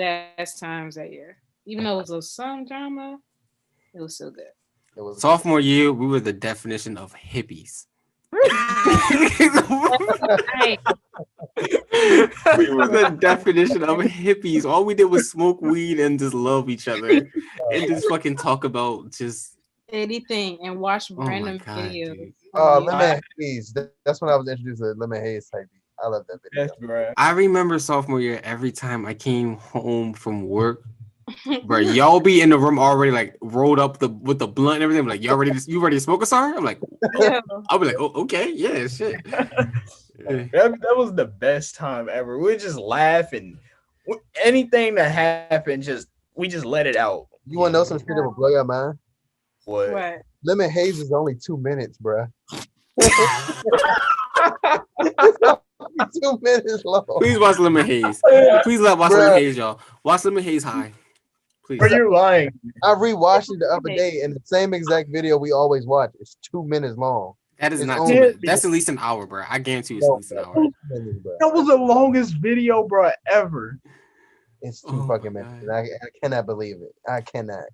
ass times that year. Even though it was some drama, it was so good. It was Sophomore year, we were the definition of hippies. We were the definition of hippies. All we did was smoke weed and just love each other and just fucking talk about just anything and watch random videos. Dude. Lemon Haze. That's when I was introduced to Lemon Haze type beat. I love that video. I remember sophomore year, every time I came home from work, bro, y'all be in the room already like rolled up with the blunt and everything. I'm like, you ready to smoke a cigar? I'm like, yeah. I'll be like, oh, okay, yeah, shit. That was the best time ever. We just laugh and anything that happened, we just let it out. You want to know some shit that will blow your mind? What? Lemon Haze is only 2 minutes, bro. 2 minutes long. Please watch Lemon Haze. Please watch Lemon Haze, y'all. Watch Lemon Haze high. Please. Are you lying? I rewatched it the other day, and the same exact video we always watch. It's 2 minutes long. That is not 2 minutes. That's at least an hour, bro. I guarantee you it's at least an hour. That was the longest video, bro, ever. It's 2 fucking minutes. I cannot believe it. I cannot.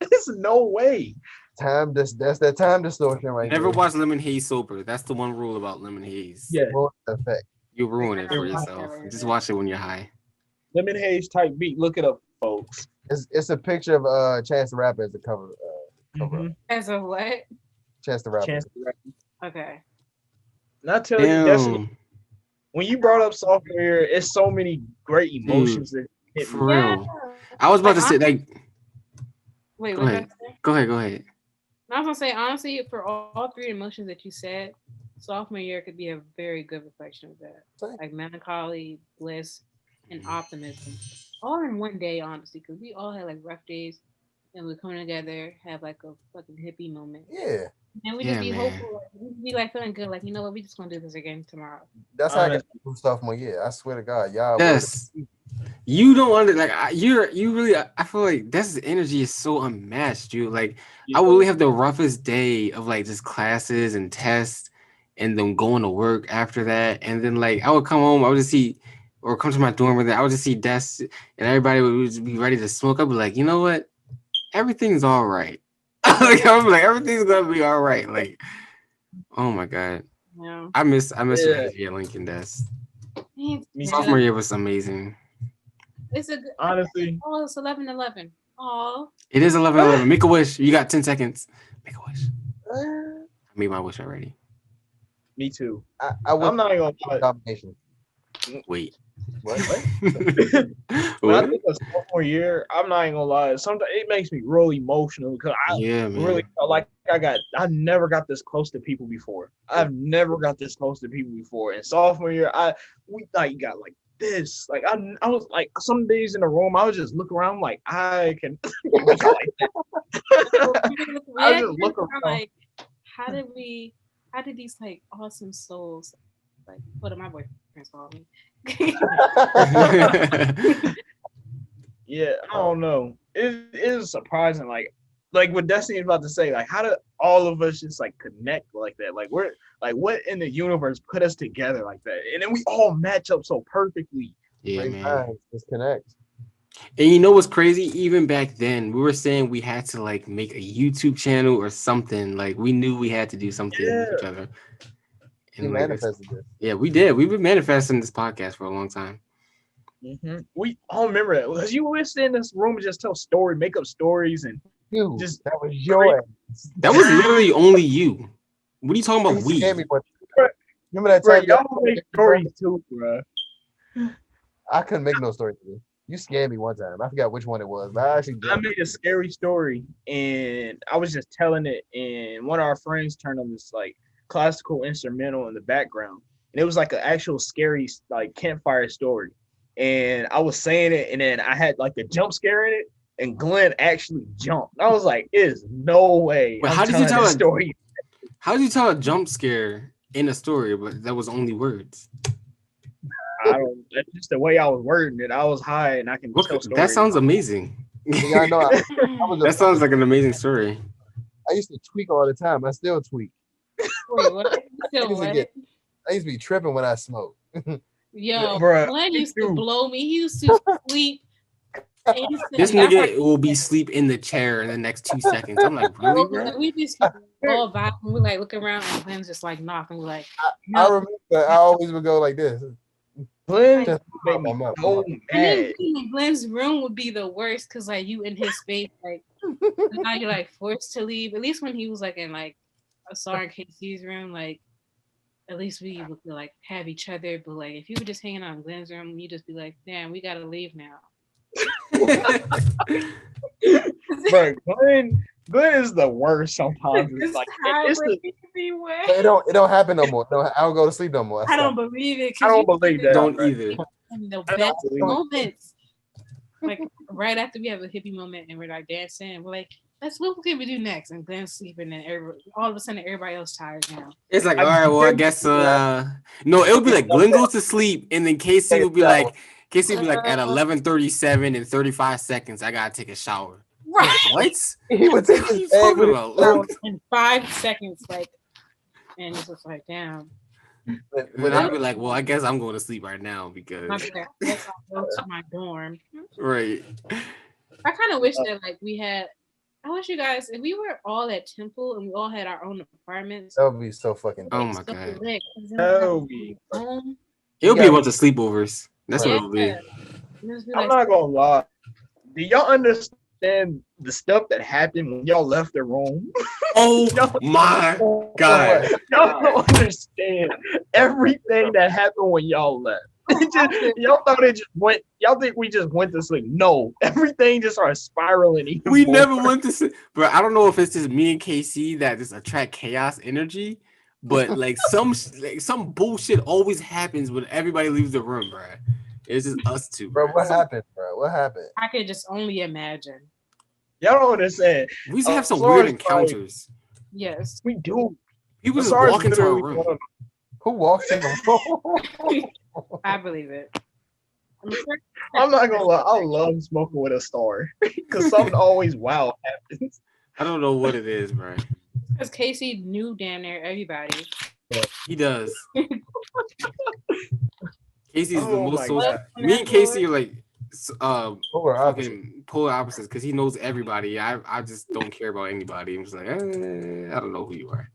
There's no way. That's that time distortion right Never there. watch Lemon Haze sober. That's the one rule about Lemon Haze. Yeah. Effect. You ruin it for yourself. Just watch it when you're high. Lemon Haze type beat. Look it up, folks. It's a picture of Chance the Rapper as a cover. As a what? Chance the Rapper. Okay. Not tell you, definitely. When you brought up sophomore year, it's so many great emotions that hit for real. I was about to say like. Wait, go ahead. Go ahead. I was gonna say honestly, for all three emotions that you said, sophomore year could be a very good reflection of that. Like melancholy, bliss, and optimism, all in one day, honestly, because we all had like rough days, and we're coming together, have like a fucking hippie moment. Yeah. And we just be hopeful, like, we be like feeling good, like you know what, we just gonna do this again tomorrow. That's how I get through sophomore year. I swear to God, y'all. Yes. You don't want to like you really. I feel like this energy is so unmatched, dude. Like I would really have the roughest day of like just classes and tests, and then going to work after that, and then like I would come home, I would just see, or come to my dorm with it, I would just see desks, and everybody would just be ready to smoke. I'd be like, you know what, everything's all right. Like I'm like everything's gonna be all right. Like, oh my God, yeah. I miss your energy at Lincoln desk. Sophomore year was amazing. It's a good, honestly. Oh, it's 11:11. Oh. It is 11:11. Make a wish. You got 10 seconds. Make a wish. I made my wish already. Me too. I'm not even gonna combination. Wait. What? When I think of sophomore year, I'm not even gonna lie. Sometimes it makes me really emotional because I really felt like I never got this close to people before. I've never got this close to people before. And sophomore year, we like got like this. Like I was like some days in the room, I would just look around like I can like that. I would just look around like how did these like awesome souls, like what did my boyfriends call me? Yeah, I don't know. It is surprising, like what Destiny is about to say. Like, how did all of us just like connect like that? Like, we're like, what in the universe put us together like that? And then we all match up so perfectly. Yeah, man. Just connect. And you know what's crazy? Even back then, we were saying we had to like make a YouTube channel or something. Like, we knew we had to do something with each other. And we manifested this. Yeah, we did. We've been manifesting this podcast for a long time. Mm-hmm. We all remember that because you would sit in this room and just tell make up stories, and You. Just That was your ass. That was literally only you. What are you talking about? You We. scared me one time. Remember that bro, time y'all make stories too, bro. I couldn't make no story to you. You scared me one time. I forgot which one it was, but I actually I did. made a scary story, and I was just telling it, and one of our friends turned on this like classical instrumental in the background, and it was like an actual scary like campfire story. And I was saying it, and then I had like a jump scare in it, and Glenn actually jumped. I was like, "There's no way." But I'm how did you telling tell this a story? How did you tell a jump scare in a story, but that was only words? I don't. That's just the way I was wording it. I was high, and I can tell stories. That sounds amazing. Yeah, I know. I was That sounds like an amazing story. I used to tweak all the time. I still tweak. Wait, what? I used to be tripping when I smoke. Yo, Bruh, Glenn me used to too. blow me. He used to sleep. This nigga will be sleep in the chair in the next 2 seconds. I'm like, really, bro? We just all vibe and we like look around and Glenn's just like knocking. We're like, I remember I always would go like this. Glenn Just made me my mouth. so and then mad. being in Glenn's room would be the worst because like you in his space, like now you're like forced to leave. At least when he was like in like a Sar and KC's room, like at least we would like have each other. But like if you were just hanging out in Glenn's room, you just be like, damn, we gotta leave now. Bro, Glenn is the worst sometimes. It's like it's the, It don't happen no more. I don't go to sleep no more. I don't believe it. I don't believe that. Don't bro. either. In the I don't best believe it. moments. Like right after we have a hippie moment and we're like dancing, we're like, what can we do next? And Glenn's sleeping and all of a sudden everybody else tired now. It's like, all right, well, I guess no, it would be like Glenn goes to sleep, and then Casey would be like at 11:37 and 35 seconds, I gotta take a shower. Right. What? He would take his bag with his in 5 seconds, like, and it's just like, damn. Then I'd be like, well, I guess I'm going to sleep right now because I guess I'll go to my dorm. right. I kind of wish that like we had. I wish you guys, if we were all at Temple and we all had our own apartments. That would be so fucking. Oh my god. No. It'll be a bunch of sleepovers. That's what it'll be. I'm not gonna lie. Do y'all understand the stuff that happened when y'all left the room? Oh my god. Y'all don't understand everything that happened when y'all left. Y'all thought it just went. Y'all think we just went to sleep? No, everything just started spiraling. Even We more. never went to sleep, bro. I don't know if it's just me and KC that just attract chaos energy, but like some bullshit always happens when everybody leaves the room, bro. It's just us two, bro. What happened, bro? What happened? I could just only imagine. Y'all don't understand. We used to have some weird encounters. Yes, we do. People just walk into our room. Who walks in the room? I believe it. I'm not gonna lie. I love smoking with a star because something always wild happens. I don't know what it is, bro. Because Casey knew damn near everybody. He does. Casey's the most social. God. Me and Casey are like fucking polar opposites because he knows everybody. I just don't care about anybody. I'm just like, I don't know who you are.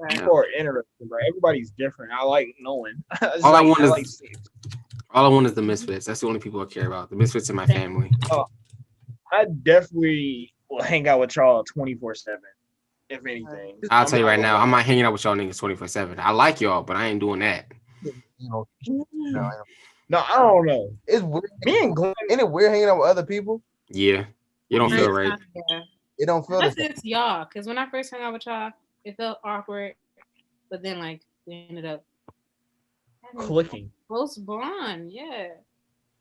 People are interesting, bro. Everybody's different. I like knowing. All I want is the Misfits. That's the only people I care about. The Misfits in my family. I definitely will hang out with y'all 24/7. If anything, I'll tell you right now, I'm not hanging out with y'all niggas 24/7. I like y'all, but I ain't doing that. No, I don't know. It's weird. Me and Glenn, Ain't it weird hanging out with other people? Yeah, you don't feel right. Yeah. It don't feel the same. It's y'all, because when I first hung out with y'all, it felt awkward, but then like we ended up clicking. Close bond, yeah.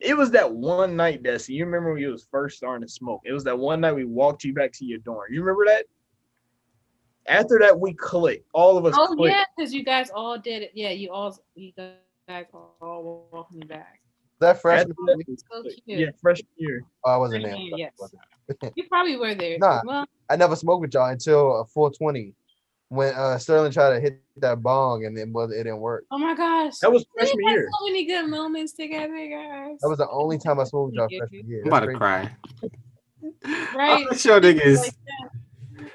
It was that one night, Desi. You remember when you was first starting to smoke? It was that one night we walked you back to your dorm. You remember that? After that, we clicked. All of us. Oh clicked. yeah, because you guys all did it. Yeah, you guys all walked me back. That freshman year? So cute. Yeah, freshman year. Oh, I wasn't there. Yes. You probably were there. Nah, well, I never smoked with y'all until 420 when Sterling tried to hit that bong and it didn't work. oh my gosh. That was We freshman had year. so many good moments together, guys. That was the only time I smoked with y'all freshman year. I'm about to cry. Right. I'm sure niggas.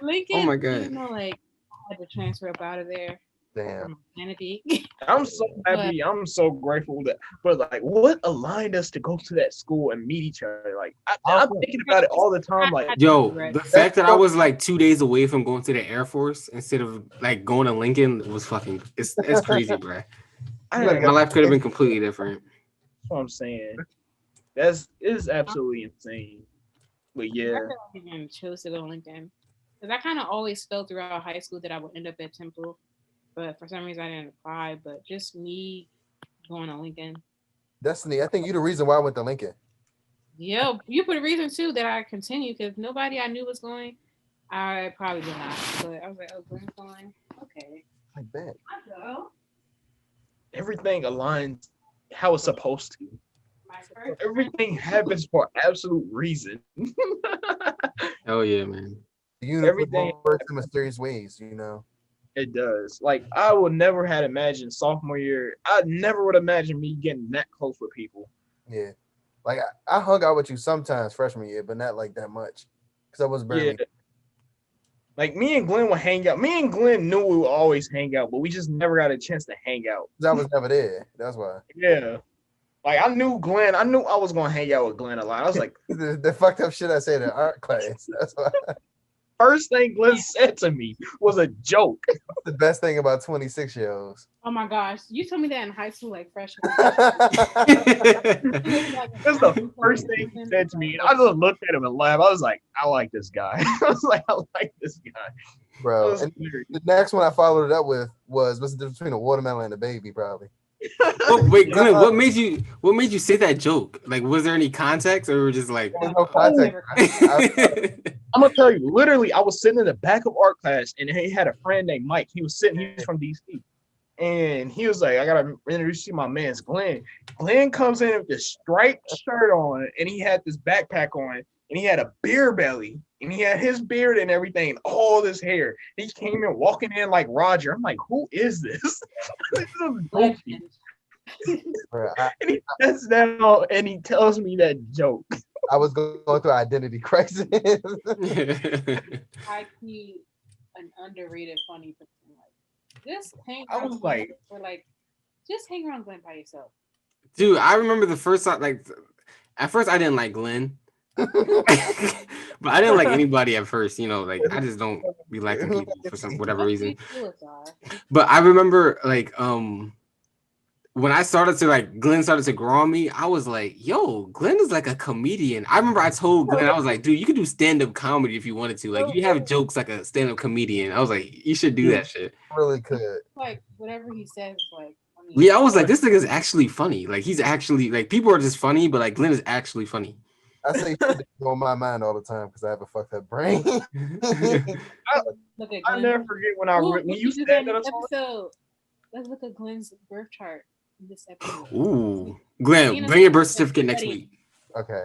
Lincoln, Oh my god. you know, like I had to transfer up out of there. Damn. Humanity. I'm so happy. I'm so grateful that. But like, what aligned us to go to that school and meet each other? Like, I'm thinking about it all the time. Like, Yo, the fact that I was like 2 days away from going to the Air Force instead of like going to Lincoln was fucking. It's crazy, bro. I Like, my life could have been completely different. That's what I'm saying. It's absolutely insane. But yeah, I even chose to go to Lincoln because I kind of always felt throughout high school that I would end up at Temple, but for some reason I didn't apply. But just me going to Lincoln. Destiny, I think you're the reason why I went to Lincoln. Yeah, you put a reason too that I continue because nobody I knew was going. I probably did not, but I was like, oh, Glenn's going. Okay. I bet. I'll go. everything aligns how it's supposed to. Everything happens for absolute reason. Hell yeah, man. The universe Everything works in mysterious ways, you know. It does. Like I would never had imagined sophomore year. I never would imagine me getting that close with people. Yeah. Like I hung out with you sometimes freshman year, but not like that much. Because I was barely. Yeah. Like me and Glenn would hang out. Me and Glenn knew we would always hang out, but we just never got a chance to hang out. I was never there. That's why. Yeah. Like I knew Glenn. I knew I was gonna hang out with Glenn a lot. I was like, the fucked up shit I said in art class. That's why. first thing Glenn said to me was a joke. The best thing about 26-year-olds. Oh my gosh, you told me that in high school, like freshman. That's the first thing he said to me. And I just looked at him and laughed. I was like, I like this guy. I was like, I like this guy. Bro, and the next one I followed it up with was what's the difference between a watermelon and a baby, probably. Oh, wait, Glenn, what made you say that joke? Like, was there any context, or were just like? There was no context. I'm gonna tell you, literally, I was sitting in the back of art class, and he had a friend named Mike. He's from DC, and he was like, "I gotta introduce you to my man's Glenn." Glenn comes in with this striped shirt on, and he had this backpack on, and he had a beer belly, and he had his beard and everything, and all this hair. He came in walking in like Roger. I'm like, who is this? This is goofy. And he sits down and he tells me that joke. I was going through identity crisis. I keep an underrated funny person. Like, just hang. I was like, or like, just hang around Glenn by yourself. Dude, I remember the first time. Like, at first I didn't like Glenn, but I didn't like anybody at first. You know, like I just don't be liking people for some whatever reason. But I remember like when I started to like Glenn started to grow on me, I was like, yo, Glenn is like a comedian. I remember I told Glenn, I was like, dude, you could do stand-up comedy if you wanted to. Like, you have jokes like a stand-up comedian. I was like, you should do that shit. Really could. Like, whatever he says, like, yeah, I was like, this thing is actually funny. Like, he's actually, like, people are just funny, but like, Glenn is actually funny. I say shit on my mind all the time because I have a fucked up brain. I never forget when you said that episode. Let's look at Glenn's birth chart. This episode. Ooh, Glenn, bring your birth certificate next week. Okay.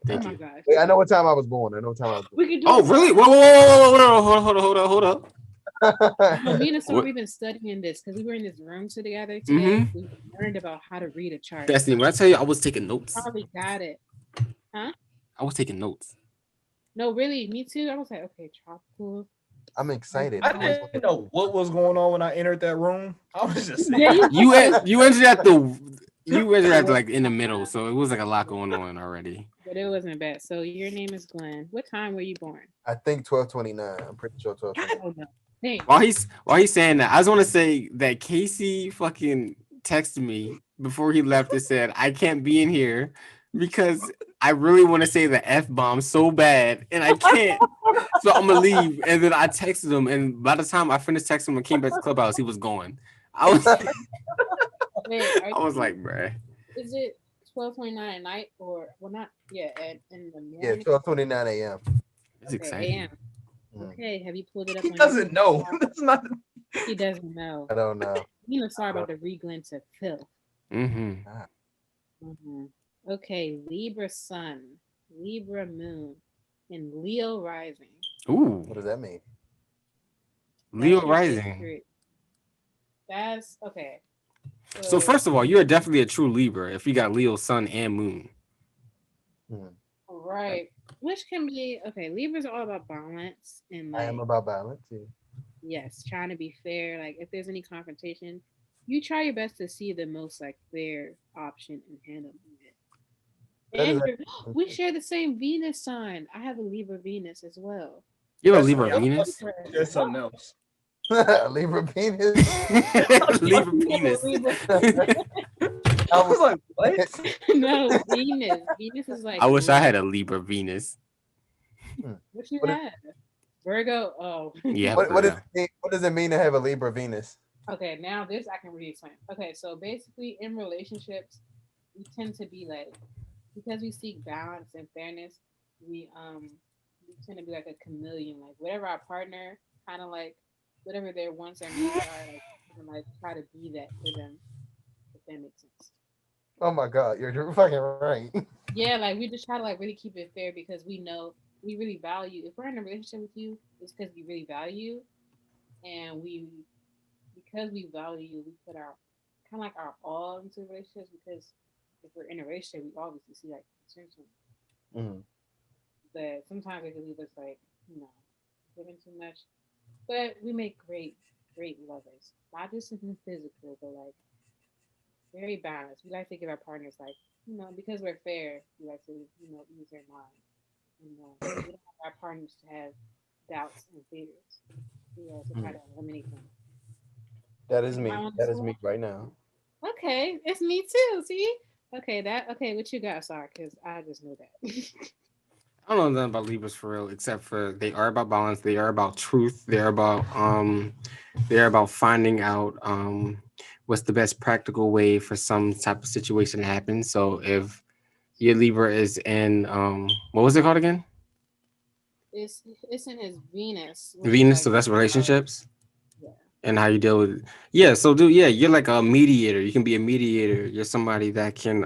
Thank you. Gosh. Wait, I know what time I was born. We could do really? Whoa, hold up. Me and Asar, we've been studying this because we were in this room together today. We learned about how to read a chart. Destiny, when I tell you I was taking notes. Probably got it. Huh? I was taking notes. No, really, me too. I was like, okay, tropical. I'm excited. I didn't know what was going on when I entered that room. I was just saying. you entered at like in the middle, so it was like a lot going on already. But it wasn't bad. So your name is Glenn. What time were you born? I think 12:29. I'm pretty sure 12:29. Oh no. Hey. While he's saying that, I just want to say that Casey fucking texted me before he left and said, I can't be in here because I really want to say the F-bomb so bad and I can't. So I'm gonna leave. And then I texted him, and by the time I finished texting him and came back to Clubhouse, he was gone. I was like, bruh. Is it 12:29 at night or not? Yeah, in the morning. Yeah, 12:29 a.m. It's exciting. AM. Okay, have you pulled it up? He doesn't know. That's not. He doesn't know. I don't know. Sorry about the re-Glenn to Phil. Okay, Libra Sun, Libra Moon, and Leo Rising. Ooh. What does that mean? Leo Rising. That's okay. So first of all, you're definitely a true Libra if you got Leo Sun and Moon. Right. Which can be okay. Libras are all about balance and like. I am about balance. Yeah. yes, trying to be fair. Like if there's any confrontation, you try your best to see the most like fair option and handle it. That is And actually we share the same Venus sign. I have a Libra Venus as well. You have a That's Libra something else. Venus? That's something else. Libra penis. Libra No, penis. Libra. I was like, what? No, Venus. Venus is like I wish I love. had a Libra Venus. What you What, is, have? Virgo. Oh. Yeah, I have a what does Virgo. it mean? What does it mean to have a Libra Venus? Okay, now this I can really explain. Okay, so basically in relationships, we tend to be like because we seek balance and fairness, we tend to be like a chameleon. Like whatever our partner kind of like whatever their wants or needs are, like we can like try to be that for them, if that makes sense. Oh my God, you're fucking right. Yeah, like we just try to like really keep it fair because we know we really value if we're in a relationship with you, it's because we really value and we because we value, we put our kind of like our all into relationships because if we're in a relationship, we obviously see like potential. Mhm. But sometimes it can leave us like, you know, giving too much. But we make great lovers. Not just in physical, but like very balanced. We like to give our partners like, you know, because we're fair, we like to, you know, ease their mind. And we don't want our partners to have doubts and fears. We also try Mm. to eliminate them. That is Am I me. on the That is school? me right now. Okay, it's me too. See? Okay, what you got, Sar? Because I just know that. I don't know nothing about Libras for real, except for they are about balance. They are about truth. They're about finding out what's the best practical way for some type of situation to happen. So if your Libra is in what was it called again? it's in his Venus, which is Venus. So like that's relationships yeah. and how you deal with it. Yeah. So yeah, you're like a mediator. You can be a mediator. You're somebody that can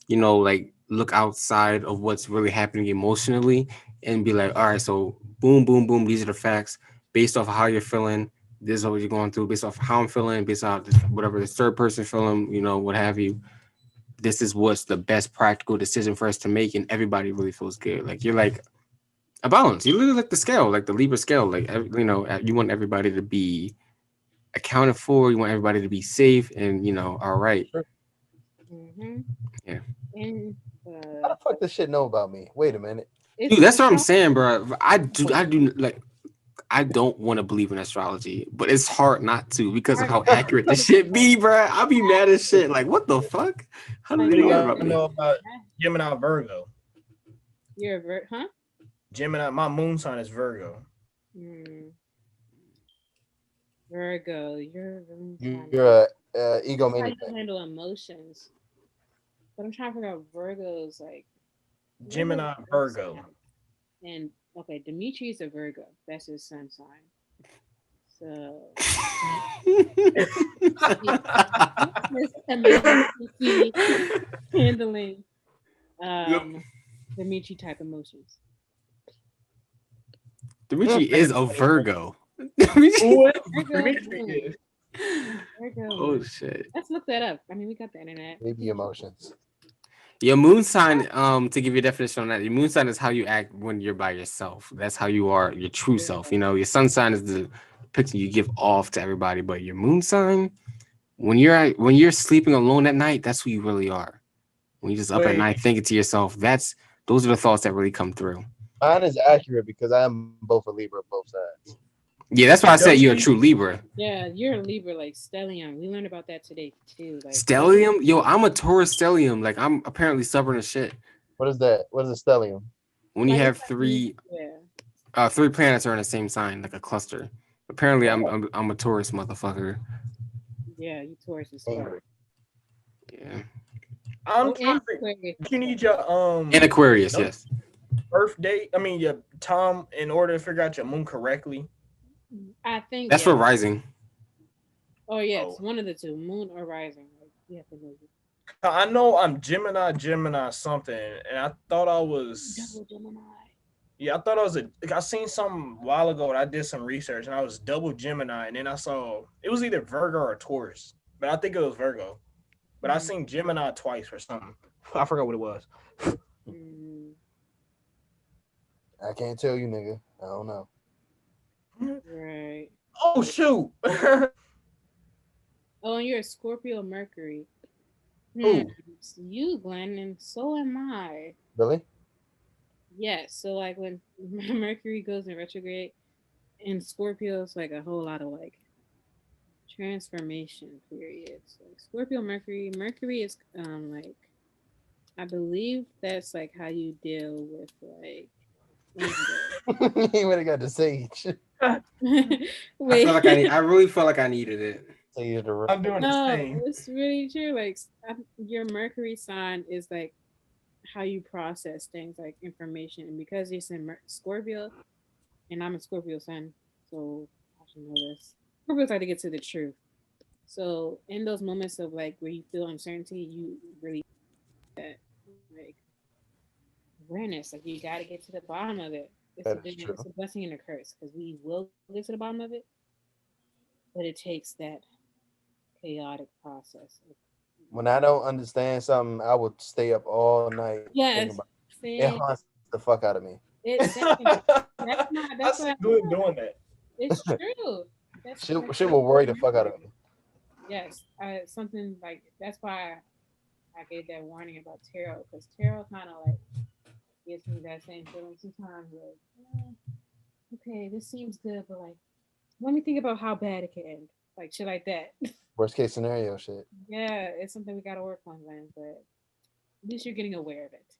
like look outside of what's really happening emotionally and be like, all right, so boom, boom, boom, these are the facts based off of how you're feeling. This is what you're going through, based off how I'm feeling, based off whatever the third person feeling, what have you. This is what's the best practical decision for us to make, and everybody really feels good. Like you're like a balance. You literally like the scale, like the Libra scale. Like you want everybody to be accounted for. You want everybody to be safe, and all right. Mm-hmm. Yeah. And How the fuck does shit know about me? Wait a minute. it's Dude, that's what I'm astrology. saying, bro. I do like. I don't want to believe in astrology, but it's hard not to because of how accurate the shit be, bro. I be mad as shit. Like, what the fuck? How do Like What they do know that y'all about me? know about Gemini Virgo? you're a huh? Gemini, my moon sign is Virgo. Mm, Virgo, you're really trying to. You're a That's how you egomaniac. handle emotions. But I'm trying to figure out Virgos like what does Gemini Virgo sign Virgo. have? And okay, Dimitri is a Virgo. That's his sun sign. So this ability handling Yep. Dimitri type emotions. Dimitri is a Virgo. Who is Virgo Dimitri moon. is? Virgo Oh moon. shit. Let's look that up. I mean, we got the internet. Baby emotions. Your moon sign, to give you a definition on that, your moon sign is how you act when you're by yourself. That's how you are, your true self. Your sun sign is the picture you give off to everybody, but your moon sign, when you're sleeping alone at night, that's who you really are. When you're just up at Wait, night thinking to yourself, those are the thoughts that really come through. Mine is accurate because I am both a Libra both sides. Yeah, that's why I said you're a Dusty? true Libra. Yeah, you're a Libra like stellium. We learned about that today too. Like Stellium? Yo, I'm a Taurus stellium. Like I'm apparently stubborn as shit. What is that? What is a stellium? When you like have it's like you, three yeah. three planets are in the same sign, like a cluster. Apparently I'm Oh, I'm, I'm a Taurus motherfucker. Yeah, you Taurus as fuck. angry. Yeah. I'm Oh, trying and to think. Aquarius. You need your And Aquarius, no, yes. birth date. I mean your time in order to figure out your moon correctly. I think That's for yes. rising. Oh yes, Oh, one of the two, moon or rising. Like, you have to know. I know I'm Gemini something, and I thought I was. Double Gemini. Yeah, I thought I was I seen something a while ago, and I did some research, and I was double Gemini, and then I saw it was either Virgo or Taurus, but I think it was Virgo. But I Mm, seen Gemini twice or something. I forgot what it was. mm. I can't tell you, nigga. I don't know. Right. Oh shoot. Oh, and you're a Scorpio Mercury. Who? So you, Glenn, and so am I. Really? Yes. So like when Mercury goes in retrograde, in Scorpio, it's like a whole lot of like transformation periods. Like Scorpio Mercury is like I believe that's like how you deal with like anger. He would have got the sage. I Wait. feel like I really felt like I needed it. Sage the I'm doing the No, same. it's really true. Like your Mercury sign is like how you process things, like information. And because it's in Scorpio, and I'm a Scorpio sun, so I should know this. Scorpios like to get to the truth. So in those moments of like where you feel uncertainty, you really that like awareness. Like you got to get to the bottom of it. That is true. It's a blessing and a curse because we will get to the bottom of it, but it takes that chaotic process. When I don't understand something, I would stay up all night thinking Yes, about it. It haunts the fuck out of me. it's I see Glenn doing that. it's true. Shit will worry the fuck out of me. Yes, something like that's why I gave that warning about tarot because tarot kind of like gives me that same feeling sometimes. Like, okay, this seems good, but like, let me think about how bad it can end. Like shit like that. Worst case scenario shit. Yeah, it's something we gotta work on, Glenn. But at least you're getting aware of it,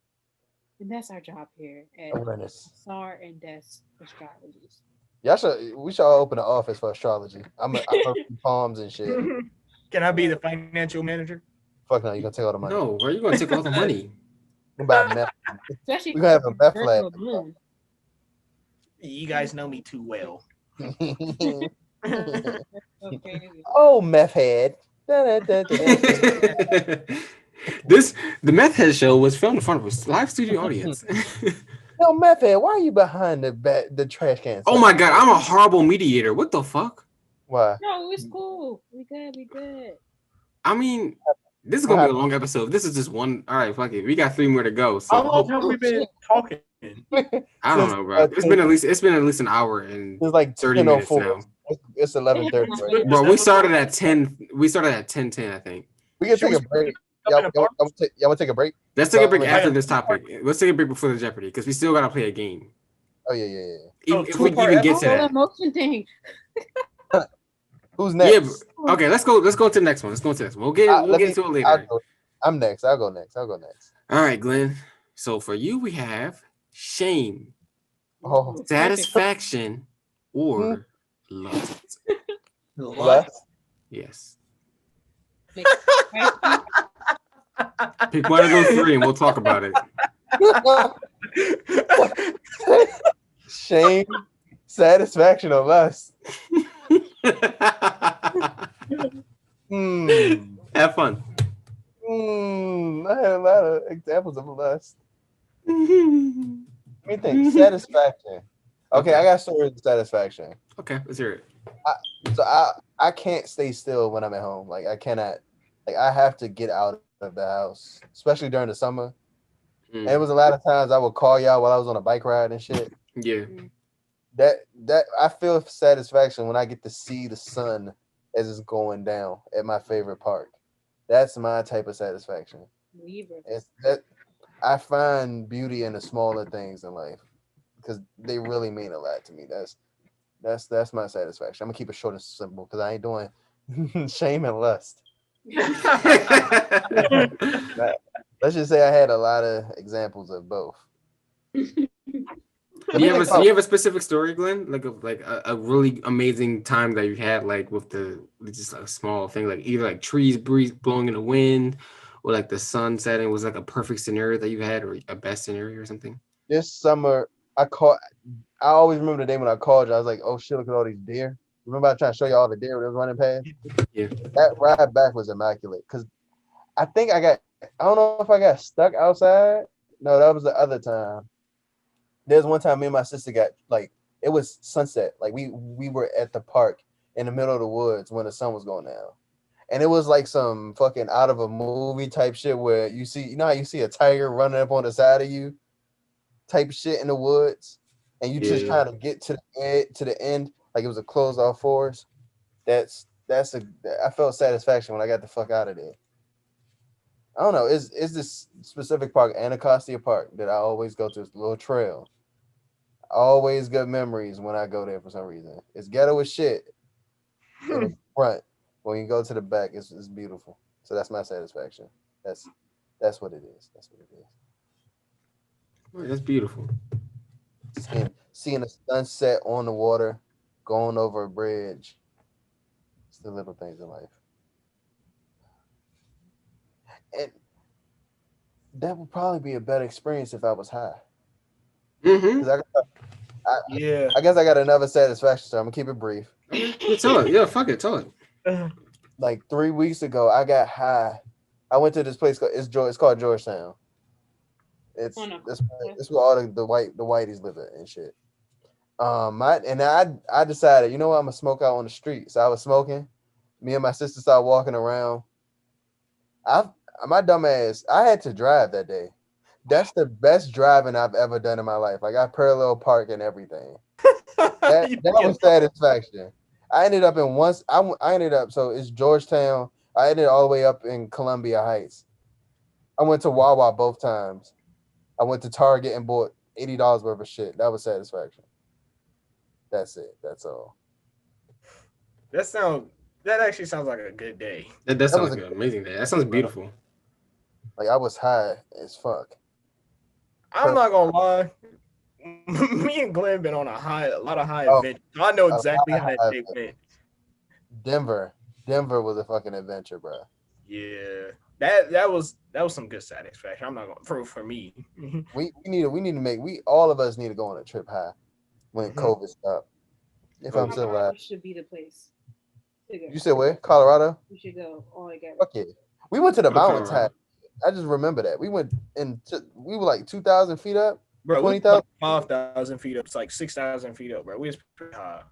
and that's our job here at Awareness. SAR and Desk Astrologies. We should all open an office for astrology. I heard palms and shit. Can I be the financial manager? Fuck no, you gonna take all the money. No, where are you gonna take all the money? About meth. Especially We gonna have a meth lab. Virgo moon. You guys know me too well. That's so crazy. Oh, meth head. The Meth Head show was filmed in front of a live studio audience. No, meth head. Why are you behind the trash can? Oh my god, I'm a horrible mediator. What the fuck? Why? No, it's cool. We good. We good. I mean, this is gonna be a long episode. This is just one. All right, fuck it. We got 3 more to go. So How long have we been talking? I don't know, bro. It's been at least an hour and It's like 30 minutes now. It's 11:30. Right? Bro, we started at 10. We started at 10:10, I think. We can take a break. Y'all want to take a break? Let's take a break after this topic. Let's take a break before the Jeopardy because we still gotta play a game. Oh yeah. If we even get to that. Emotion thing. Who's next? Yeah, okay, let's go to the next one. We'll get to it later. I'm next. I'll go next. All right, Glenn. So for you, we have shame, Oh, satisfaction, or lust. lust. Yes. Pick one of those 3 and we'll talk about it. Shame, satisfaction, or lust. Have fun. I had a lot of examples of lust. Let me think. Satisfaction. Okay, I got stories of satisfaction. Okay, let's hear it. I can't stay still when I'm at home. Like I cannot. Like I have to get out of the house, especially during the summer. And it was a lot of times I would call y'all while I was on a bike ride and shit. Yeah. That I feel satisfaction when I get to see the sun as it's going down at my favorite park. That's my type of satisfaction. I find beauty in the smaller things in life because they really mean a lot to me. That's my satisfaction. I'm gonna keep it short and simple because I ain't doing shame and lust. Let's just say I had a lot of examples of both. Do you have a specific story, Glenn? Like a really amazing time that you had, like with just a small thing, like either like trees blowing in the wind, or like the sun setting was like a perfect scenario that you had, or a best scenario or something. This summer, I always remember the day when I called you. I was like, "Oh shit, look at all these deer." Remember I tried to show you all the deer that was running past? Yeah. That ride back was immaculate because I think I don't know if I got stuck outside. No, that was the other time. There's one time me and my sister got it was sunset. Like we were at the park in the middle of the woods when the sun was going down. And it was like some fucking out of a movie type shit where you see, how you see a tiger running up on the side of you type shit in the woods. And you just trying to get to the end like it was a closed off forest. I felt satisfaction when I got the fuck out of there. I don't know. Is this specific park, Anacostia Park, that I always go to? This little trail. Always good memories when I go there for some reason. It's ghetto as shit in the front. When you go to the back, it's beautiful. So that's my satisfaction. That's what it is. That's what it is. That's beautiful. Seeing the sunset on the water, going over a bridge. It's the little things in life. And that would probably be a better experience if I was high. Mm-hmm. Because Yeah. I guess I got another satisfaction, so I'm gonna keep it brief. Tell it. Yeah, fuck it. Tell it. Like 3 weeks ago, I got high. I went to this place called it's called Georgetown. It's where all the whiteys live at and shit. I decided, you know what, I'm gonna smoke out on the street. So I was smoking. Me and my sister started walking around. My dumb ass, I had to drive that day. That's the best driving I've ever done in my life. Like I parallel park and everything. That was satisfaction. I ended up in once. I ended up, so it's Georgetown. I ended all the way up in Columbia Heights. I went to Wawa both times. I went to Target and bought $80 worth of shit. That was satisfaction. That's it. That's all. That actually sounds like a good day. That sounds like an amazing day. That sounds beautiful. Like I was high as fuck. I'm not gonna lie. Me and Glenn been on a lot of high adventures. So I know exactly how that day went. Denver was a fucking adventure, bro. Yeah, that was some good satisfaction. I'm not gonna for me. we need to make all of us need to go on a trip high when COVID stopped. If I'm still alive, should be the place. You said where? Colorado? We should go all together. Okay, we went to the mountains high. I just remember that we went we were like 2,000 feet up. Bro, 20,000, 5,000 feet up. It's like 6,000 feet up, bro. We was pretty high.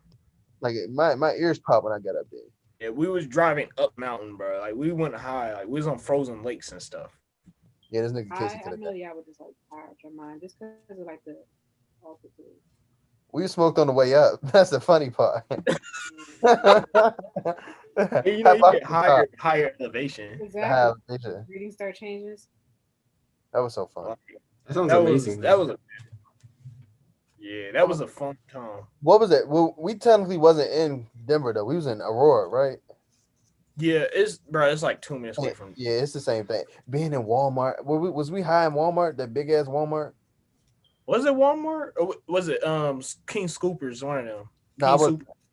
Like my ears popped when I got up there. Yeah, we was driving up mountain, bro. Like we went high. Like we was on frozen lakes and stuff. Yeah, this nigga Casey. I know y'all would just like fire your mind just because of like the altitude. We smoked on the way up. That's the funny part. You know, you get higher elevation. Exactly. Reading start changes. That was so fun. That sounds amazing. That was a fun time. What was it? Well, we technically wasn't in Denver though. We was in Aurora, right? Yeah, it's like 2 minutes away from. Yeah, it's the same thing. Being in Walmart. Was we high in Walmart? That big ass Walmart. Was it Walmart or was it King Scoopers? One of them. No,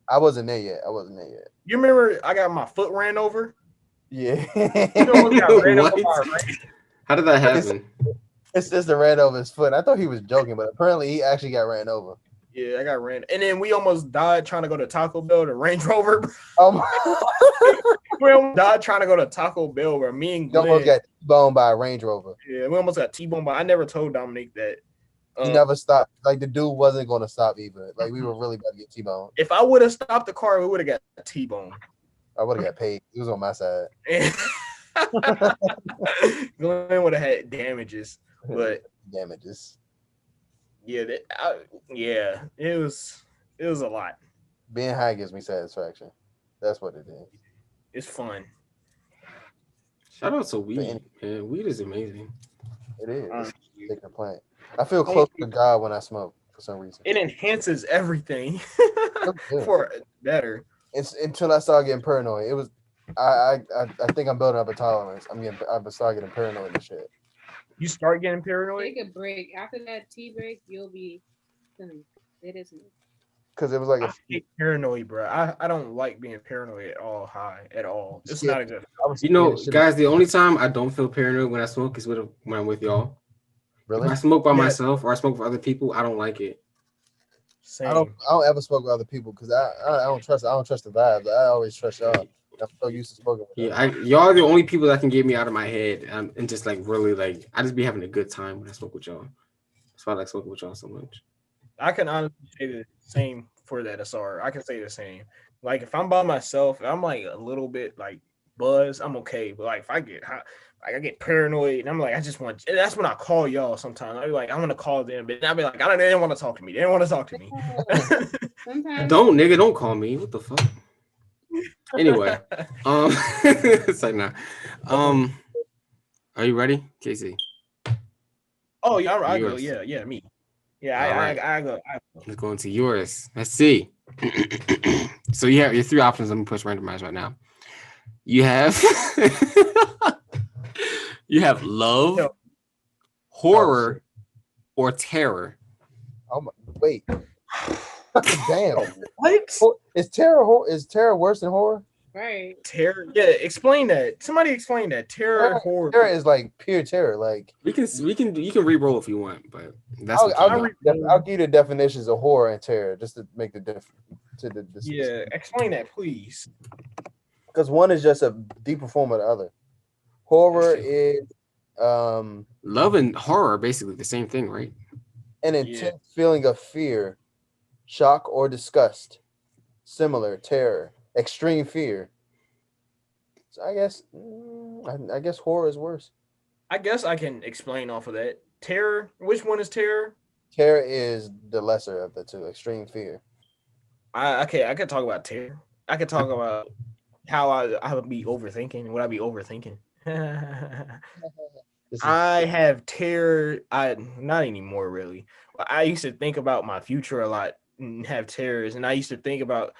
I wasn't there yet. You remember I got my foot ran over? Yeah. How did that happen? It's just a ran over his foot. I thought he was joking, but apparently he actually got ran over. Yeah, I got ran. And then we almost died trying to go to Taco Bell, the Range Rover. We almost died trying to go to Taco Bell, where me and Glenn almost got T-boned by a Range Rover. Yeah, we almost got T-boned, but I never told Dominique that. He never stopped. Like the dude wasn't going to stop either. Like we were really about to get T-boned. If I would have stopped the car, we would have got T-boned. I would have got paid. He was on my side. Glenn would have had damages, but damages. Yeah, it was a lot. Being high gives me satisfaction. That's what it is. It's fun. Shout out to weed, man. Weed is amazing. It is. Take a plant. I feel close to God when I smoke for some reason. It enhances everything for better. It's until I started getting paranoid. It was. I think I'm building up a tolerance. I've started getting paranoid and shit. You start getting paranoid? Take a break. After that tea break, you'll be. It is. Because it was like I hate paranoid, bro. I don't like being paranoid at all. At all. It's not a good. You know, guys, the only time I don't feel paranoid when I smoke is when I'm with y'all. Really? If I smoke by myself or I smoke for other people, I don't like it. Same. I don't ever smoke with other people because I don't trust the vibes. I always trust y'all. I'm so used to smoking with y'all are the only people that can get me out of my head and just like really like I just be having a good time when I smoke with y'all. That's why I like smoking with y'all so much. I can honestly say the same for that SR. I can say the same. Like if I'm by myself, I'm like a little bit like buzz, I'm okay. But like if I get hot, like I get paranoid, and I'm like, I just want. That's when I call y'all. Sometimes I be like, I want to call them, but I be like, they didn't want to talk to me. They didn't want to talk to me. Sometimes Don't, nigga, don't call me. What the fuck? Anyway, it's like nah. Are you ready, Casey? Oh yeah, I go. Yours. Yeah, me. Yeah, All right. I go. Let's go into yours. Let's see. So you have your three options. Let me push randomize right now. You have you have love, horror, or terror. Oh my, wait. Damn. What? Is terror worse than horror? right. Terror? Yeah, explain that. Somebody explain that. Terror, horror. Terror is like pure terror. Like You can re-roll if you want, but that's I'll give you the definitions of horror and terror just to make the difference. Yeah, explain that, please. Because one is just a deeper form of the other. Horror is love and horror are basically the same thing, right? An intense feeling of fear, shock, or disgust. Similar, terror, extreme fear. So I guess horror is worse. I guess I can explain off of that. Terror. Which one is terror? Terror is the lesser of the two. Extreme fear. I could talk about terror. I could talk about how I would be overthinking. Would I be overthinking? I have terror. Not anymore, really. I used to think about my future a lot and have terrors, and I used to think about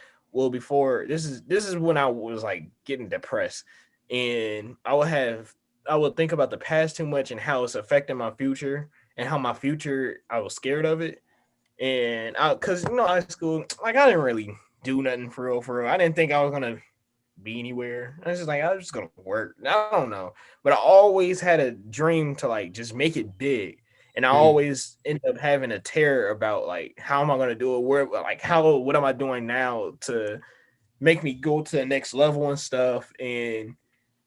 before this is when I was like getting depressed, and I would think about the past too much and how it's affecting my future and how my future I was scared of it, and because high school, like I didn't really do nothing for real. I didn't think I was gonna be anywhere. I was just like, I was just gonna work. I don't know, but I always had a dream to like just make it big, and I always end up having a terror about like how am I gonna do it? What am I doing now to make me go to the next level and stuff? And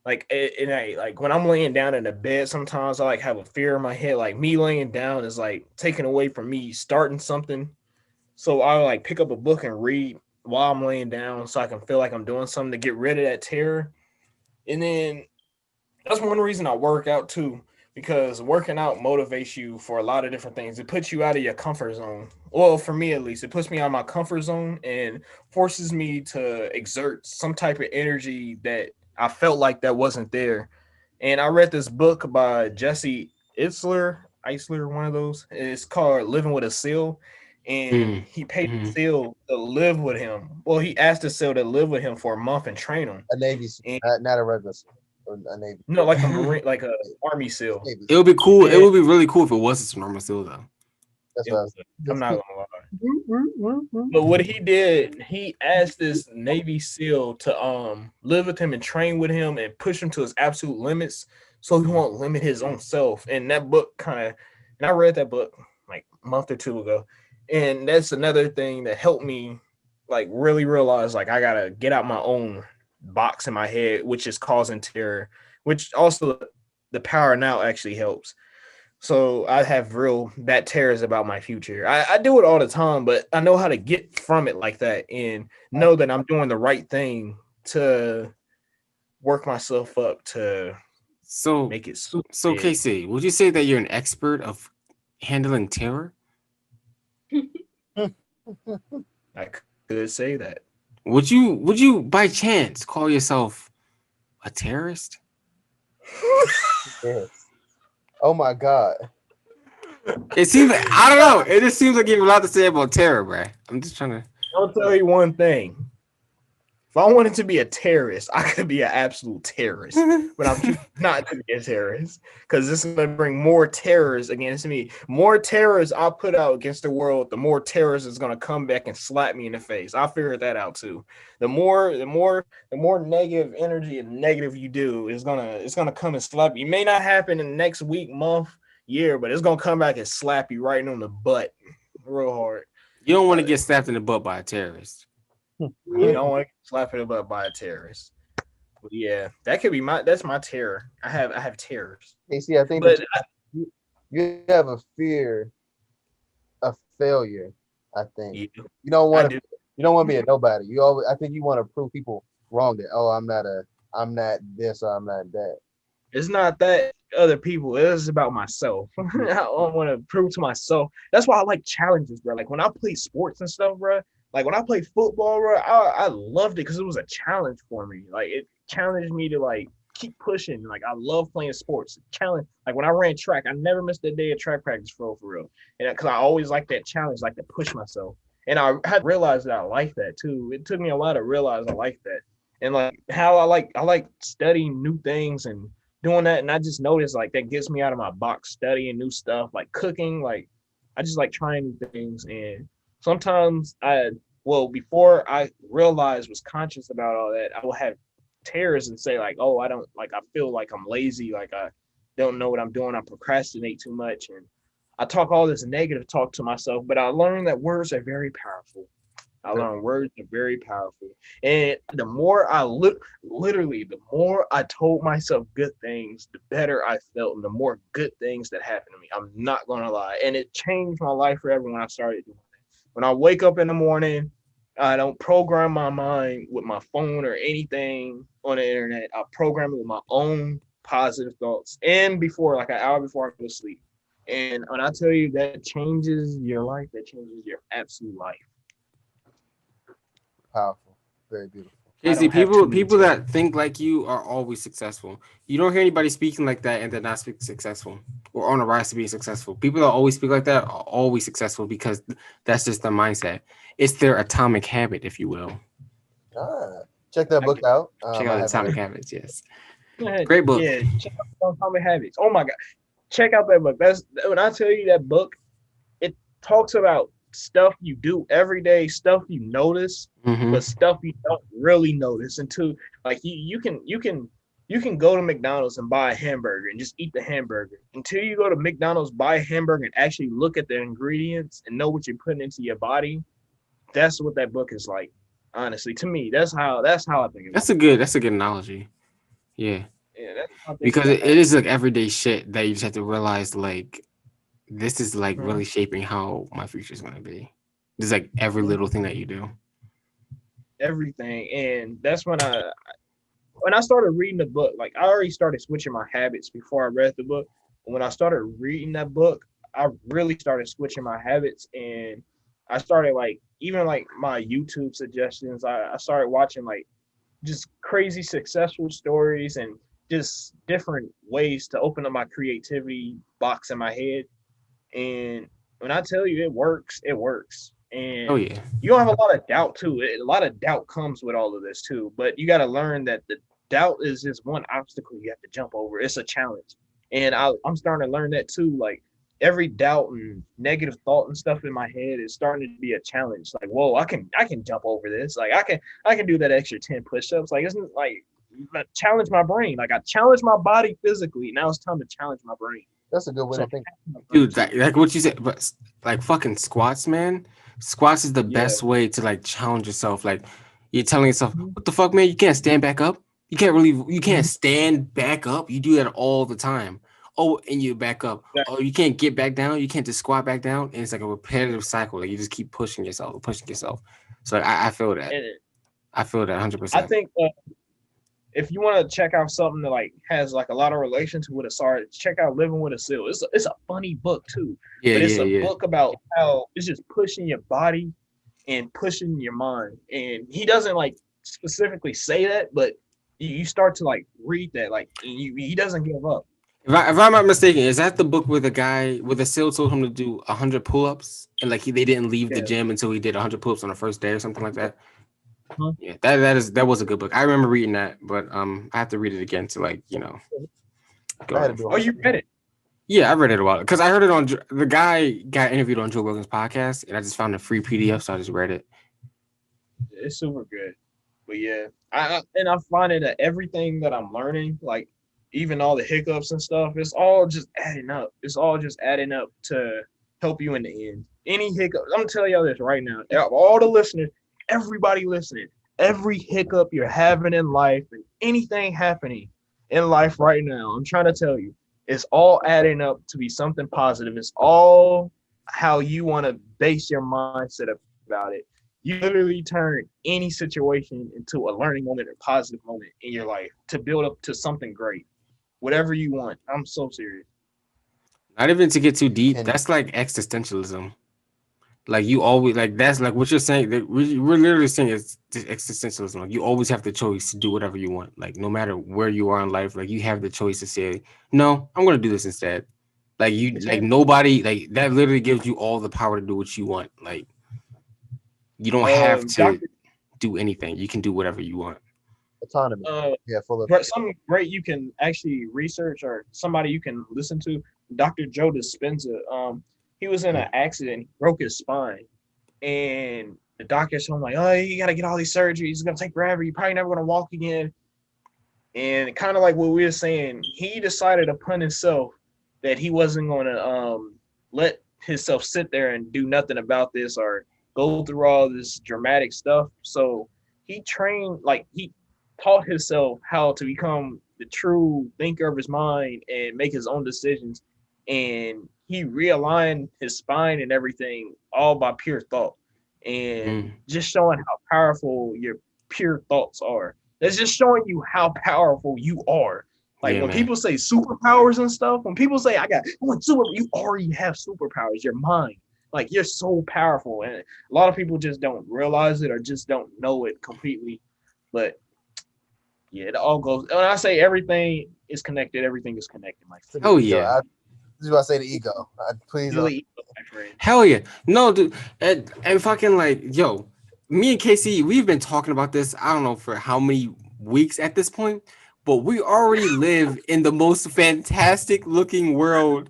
when I'm laying down in the bed, sometimes I like have a fear in my head, like me laying down is like taken away from me starting something. So I like pick up a book and read while I'm laying down so I can feel like I'm doing something to get rid of that terror. And then that's one reason I work out too, because working out motivates you for a lot of different things. It puts you out of your comfort zone. Well, for me at least, it puts me out of my comfort zone and forces me to exert some type of energy that I felt like that wasn't there. And I read this book by Jesse Itzler, one of those. It's called Living with a Seal. And he paid the seal to live with him. Well, he asked the seal to live with him for a month and train him. A Navy seal, not a regular seal. A Navy. No, like a Marine, like a Army seal. It would be cool. It would be really cool if it wasn't a normal seal, though. That's what I'm not gonna lie. But what he did, he asked this Navy SEAL to live with him and train with him and push him to his absolute limits, so he won't limit his own self. And that book and I read that book like a month or two ago, and that's another thing that helped me like really realize like I gotta get out my own box in my head, which is causing terror. Which also the power now actually helps. So I have that terrors about my future. I do it all the time, but I know how to get from it like that and know that I'm doing the right thing to work myself up to make it super So big. Casey, would you say that you're an expert of handling terror? I could say that. Would you by chance call yourself a terrorist? Yes. Oh my God. It seems like, I don't know. It just seems like you have a lot to say about terror, bro. I'm just trying to. I'll tell you one thing. If I wanted to be a terrorist, I could be an absolute terrorist. But I'm choosing not to be a terrorist because this is going to bring more terrors against me. More terrors I put out against the world, the more terrors is going to come back and slap me in the face. I figured that out too. The more negative energy and negative you do it's gonna come and slap you. It may not happen in the next week, month, year, but it's gonna come back and slap you right on the butt, real hard. You don't want to get slapped in the butt by a terrorist. You don't want to get slapped in the butt by a terrorist. But yeah, that's my terror. I have terrors. Casey, I think you have a fear of failure. I think you don't want to be a nobody. I think you want to prove people wrong that I'm not a I'm not this or I'm not that. It's not that other people. It is about myself. I want to prove to myself. That's why I like challenges, bro. Like when I play sports and stuff, bro. Like when I play football, bro, I loved it because it was a challenge for me. Like it challenged me to like keep pushing. Like I love playing sports. Challenge. Like when I ran track, I never missed a day of track practice for real. And because I always like that challenge, like to push myself. And I had realized that I like that too. It took me a while to realize I like that. And like how I like studying new things and doing that, and I just noticed like that gets me out of my box, studying new stuff, like cooking. Like I just like trying new things, and sometimes before I realized was conscious about all that, I will have tears and say like, oh, I don't like, I feel like I'm lazy, like I don't know what I'm doing, I procrastinate too much, and I talk all this negative talk to myself. But I learned that words are very powerful. I learned words are very powerful. And the more I literally, the more I told myself good things, the better I felt and the more good things that happened to me. I'm not going to lie. And it changed my life forever when I started doing it. When I wake up in the morning, I don't program my mind with my phone or anything on the internet. I program it with my own positive thoughts. And before, like an hour before I go to sleep. And when I tell you that changes your life, that changes your absolute life. Powerful. Very beautiful. Casey, people that think like you are always successful. You don't hear anybody speaking like that and they're not successful or on a rise to be successful. People that always speak like that are always successful because that's just their mindset. It's their atomic habit, if you will. Check that book out. Check out Atomic Habits. Yes, ahead. Great book. Yeah, check out Atomic Habits. Oh my God, check out that book. That's when I tell you that book. It talks about stuff you do every day, stuff you notice, but stuff you don't really notice until like you can go to McDonald's and buy a hamburger and just eat the hamburger. Until you go to McDonald's, buy a hamburger and actually look at the ingredients and know what you're putting into your body. That's what that book is like. Honestly, to me, that's how I think. That's a good analogy. Yeah. Yeah, because it is like everyday shit that you just have to realize like this is like really shaping how my future is going to be. There's like every little thing that you do. Everything. And that's when I started reading the book, like I already started switching my habits before I read the book. When I started reading that book, I really started switching my habits, and I started like, even like my YouTube suggestions, I started watching like just crazy successful stories and just different ways to open up my creativity box in my head. And when I tell you it works, it works. And you don't have a lot of doubt too. A lot of doubt comes with all of this too. But you got to learn that the doubt is just one obstacle you have to jump over. It's a challenge. And I'm starting to learn that too. Like every doubt and negative thought and stuff in my head is starting to be a challenge. Like, whoa, I can jump over this. Like I can do that extra 10 push-ups. Like, isn't like challenge my brain. Like I challenge my body physically. Now it's time to challenge my brain. That's a good way to think. Dude, like what you said, but like fucking squats, man. Squats is the best way to like challenge yourself. Like you're telling yourself, what the fuck, man? You can't stand back up. You can't stand back up. You do that all the time. Oh, and you back up. Oh, you can't get back down. You can't just squat back down. And it's like a repetitive cycle. Like you just keep pushing yourself. So like, I feel that. I feel that 100%. I think if you want to check out something that like has like a lot of relation to what it check out Living with a Seal. It's a funny book too. Yeah, but it's a book about how it's just pushing your body and pushing your mind. And he doesn't like specifically say that, but you start to like read that, like he doesn't give up. If I'm not mistaken, is that the book where the guy with the SEAL told him to do 100 pull-ups and like they didn't leave the gym until he did 100 pull-ups on the first day or something like that? Yeah, that was a good book. I remember reading that, but I have to read it again to like you read it? Yeah, I read it a while because I heard it on the guy got interviewed on Joe Rogan's podcast, and I just found a free PDF, so I just read it. It's super good, but yeah, I find it that everything that I'm learning, like even all the hiccups and stuff, it's all just adding up. It's all just adding up to help you in the end. Any hiccup, I'm gonna tell y'all this right now, all the listeners. Everybody listening, every hiccup you're having in life and anything happening in life right now, I'm trying to tell you, it's all adding up to be something positive. It's all how you want to base your mindset about it. You literally turn any situation into a learning moment or positive moment in your life to build up to something great. Whatever you want. I'm so serious. Not even to get too deep. And That's like existentialism. Like you always like that's like what you're saying. That we're literally saying is existentialism. Like you always have the choice to do whatever you want. Like no matter where you are in life, like you have the choice to say, no, I'm gonna do this instead. Like you, like Example. nobody, like that literally gives you all the power to do what you want. Like you don't have to Doctor. do anything. You can do whatever you want. autonomy. Uh, Yeah, full of. something great you can actually research or somebody you can listen to. Dr. Joe Dispenza. He was in an accident. He broke his spine, and the doctor told him like, "Oh, you got to get all these surgeries. It's gonna take forever. You're probably never gonna walk again." And kind of like what we were saying, he decided upon himself that he wasn't gonna let himself sit there and do nothing about this or go through all this dramatic stuff. So he trained, like he taught himself how to become the true thinker of his mind and make his own decisions. And he realigned his spine and everything all by pure thought and Mm. just showing how powerful your pure thoughts are. That's just showing you how powerful you are. Like Yeah, when man. people say superpowers and stuff, when people say I want super, you already have superpowers. Your mind, like you're so powerful, and a lot of people just don't realize it or just don't know it completely. But yeah, it all goes. When I say everything is connected, everything is connected, my To friend. the Oh ego. yeah. This is what I say. The ego. Please. Really, my friend. Hell yeah. No, dude. And fucking like, yo, me and Casey, we've been talking about this, I don't know for how many weeks at this point, but we already live in the most fantastic looking world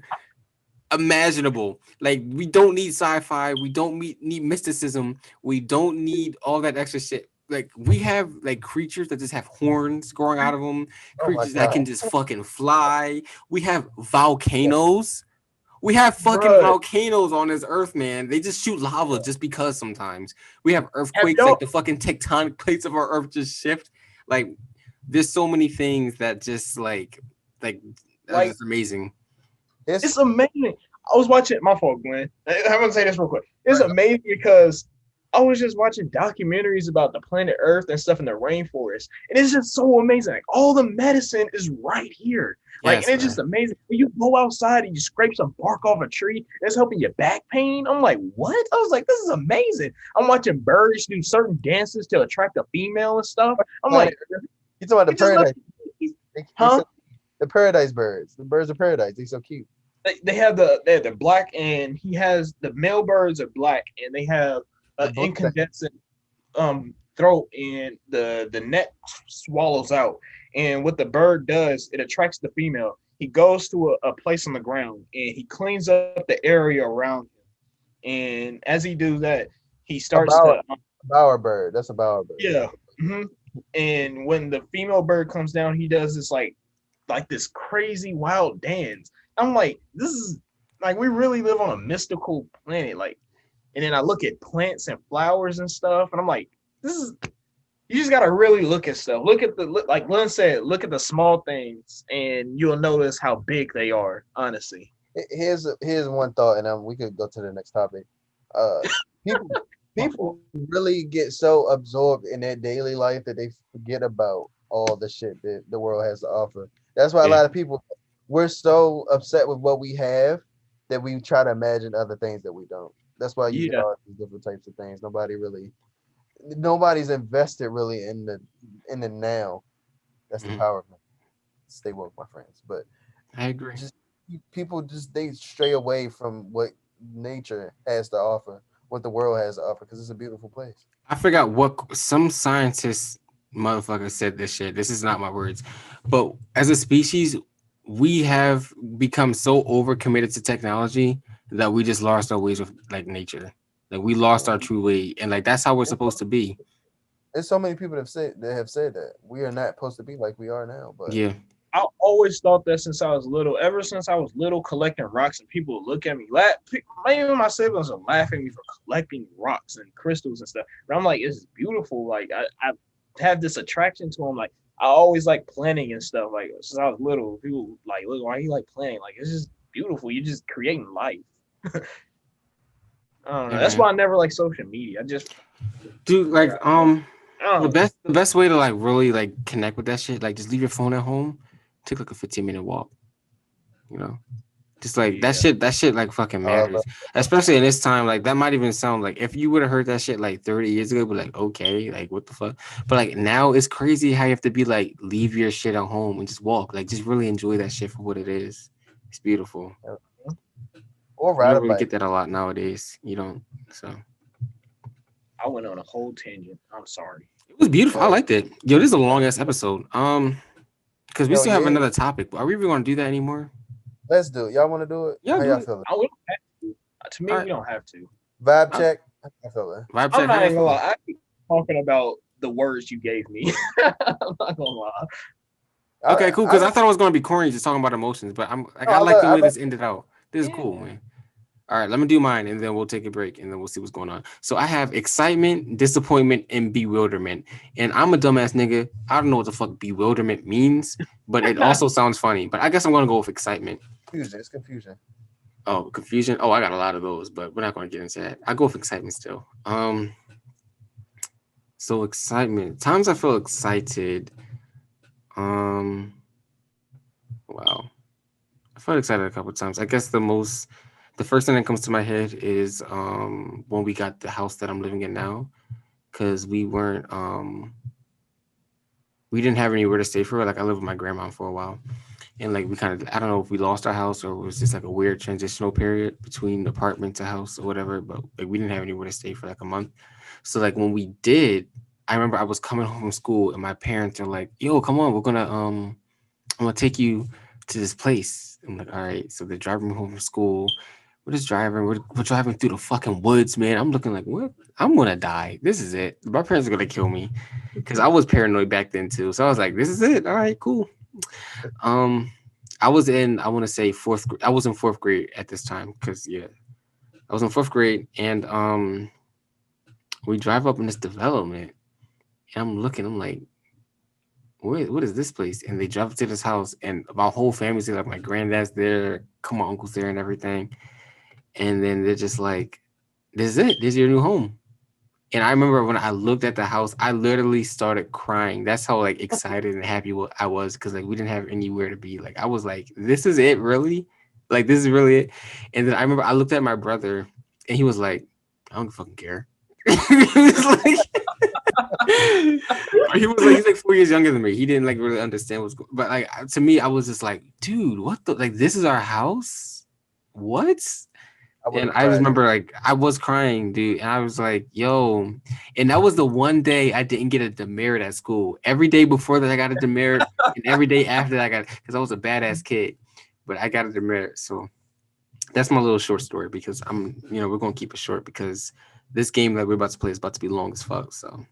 imaginable. Like, we don't need sci-fi, we don't need mysticism, we don't need all that extra shit. Like, we have like creatures that just have horns growing out of them, Oh my creatures that god. can just fucking fly. We have volcanoes. We have fucking Bruh, volcanoes on this earth, man. They just shoot lava just because sometimes. We have have earthquakes, like y'all the fucking tectonic plates of our earth just shift. Like, there's so many things that just like are like just amazing. It's it's amazing. I was watching my fault, Glenn. I'm gonna say this real quick. It's right. amazing because I was just watching documentaries about the planet Earth and stuff in the rainforest, and it's just so amazing. Like all the medicine is right here. Like, and Yes, it's just man. amazing. When you go outside and you scrape some bark off a tree, it's helping your back pain. I'm like, what? I was like, this is amazing. I'm watching birds do certain dances to attract a female and stuff. I'm Planet like, Earth. You talking about the it just looks, paradise? They huh? so, the paradise birds. The birds of paradise. They so cute. They have the black, and he has the male birds are black and they have The an blue thing. incandescent throat, and the neck swallows out, and what the bird does, it attracts the female. He goes to a place on the ground and he cleans up the area around him, and as he does that, he A starts to bower bird. That's a bower bird. yeah. And when the female bird comes down, he does this like this crazy wild dance. I'm like, this is like we really live on a mystical planet. Like, and then I look at plants and flowers and stuff, and I'm like, this is you just gotta really look at stuff. Look at like Glenn said, look at the small things, and you'll notice how big they are. Honestly, Here's one thought, and we could go to the next topic. Uh, people people really get so absorbed in their daily life that they forget about all the shit that the world has to offer. That's why a Yeah. lot of people we're so upset with what we have that we try to imagine other things that we don't. That's why you get yeah, all these different types of things. Nobody's invested really in the now. That's the Mhm. power of it. Stay woke, my friends. But I agree. just people just they stray away from what nature has to offer, what the world has to offer, because it's a beautiful place. I forgot what some scientist motherfucker said this shit. This is not my words. But as a species, we have become so overcommitted to technology that we just lost our ways with like nature. Like we lost our true way. And like that's how we're supposed to be. There's so many people that have said that we are not supposed to be like we are now. But Yeah. I always thought that since I was little. Ever since I was little, collecting rocks, and people would look at me, even my siblings are laughing at me for collecting rocks and crystals and stuff. But I'm like, it's beautiful. Like I have this attraction to them. Like I always like planning and stuff. Like since I was little, people like, look, why you like planning? Like it's just beautiful. You're just creating life. I don't know. Yeah, That's man. why I never like social media. I just Dude, like I don't know. the best way to like really like connect with that shit, like just leave your phone at home, take like a 15-minute walk. You know, just like Yeah. that shit like fucking matters, especially in this time. Like that might even sound like if you would have heard that shit like 30 years ago, but like okay, like what the fuck. But like now it's crazy how you have to be like leave your shit at home and just walk, like just really enjoy that shit for what it is. It's beautiful. Or You ride don't a really bike. get that a lot nowadays. You don't. So I went on a whole tangent. I'm sorry. it was beautiful. I liked it. Yo, this is a long ass episode. Because we Yo, still have yeah. another topic. Are we even going to do that anymore? Let's do it. Y'all want to do it? Yeah, How do y'all it. feeling? We don't have to. To me, All right. we don't have to. Vibe I'm- check. How y'all feeling? Vibe I'm check. not How even y'all gonna feeling? lie. I keep talking about the words you gave me. I'm not gonna lie. Okay, cool. Because I thought it was going to be corny just talking about emotions, but I'm like, No, I like the I way love- this ended out. This is cool, man. All right, let me do mine, and then we'll take a break, and then we'll see what's going on. So I have excitement, disappointment, and bewilderment. And I'm a dumbass nigga. I don't know what the fuck bewilderment means, but it also sounds funny. But I guess I'm going to go with excitement. Confusion. It's confusion. Oh, confusion. Oh, I got a lot of those, but we're not going to get into that. I go with excitement still. So excitement. Times I feel excited. Wow. I felt excited a couple of times. I guess the first thing that comes to my head is when we got the house that I'm living in now, because we didn't have anywhere to stay for. Like I lived with my grandma for a while, and like we kind of, I don't know if we lost our house or it was just like a weird transitional period between apartment to house or whatever. But like we didn't have anywhere to stay for like a month. So like when we did, I remember I was coming home from school and my parents are like, "Yo, come on, I'm gonna take you to this place." I'm like, all right. So they're driving me home from school. We're just driving. We're driving through the fucking woods, man. I'm looking like, what? I'm gonna die. This is it. My parents are gonna kill me because I was paranoid back then too. So I was like, this is it. All right, cool. I was in, I want to say I was in fourth grade at this time because I was in fourth grade, and we drive up in this development, and I'm looking. I'm like, what is this place? And they drive to this house, and my whole family's there, like my granddad's there, come on, uncle's there, and everything. And then they're just like, "This is it. This is your new home." And I remember when I looked at the house, I literally started crying. That's how like excited and happy I was because like we didn't have anywhere to be. Like I was like, "This is it, really? Like this is really it." And then I remember I looked at my brother, and he was like, "I don't fucking care." He was like. He's like 4 years younger than me. He didn't like really understand what's going. But like to me, I was just like, dude, what the like? This is our house. What? And I just remember like I was crying, dude, and I was like, yo, and that was the one day I didn't get a demerit at school. Every day before that I got a demerit, and every day after that I got because I was a badass kid, but I got a demerit. So that's my little short story because we're gonna keep it short because this game that we're about to play is about to be long as fuck. So.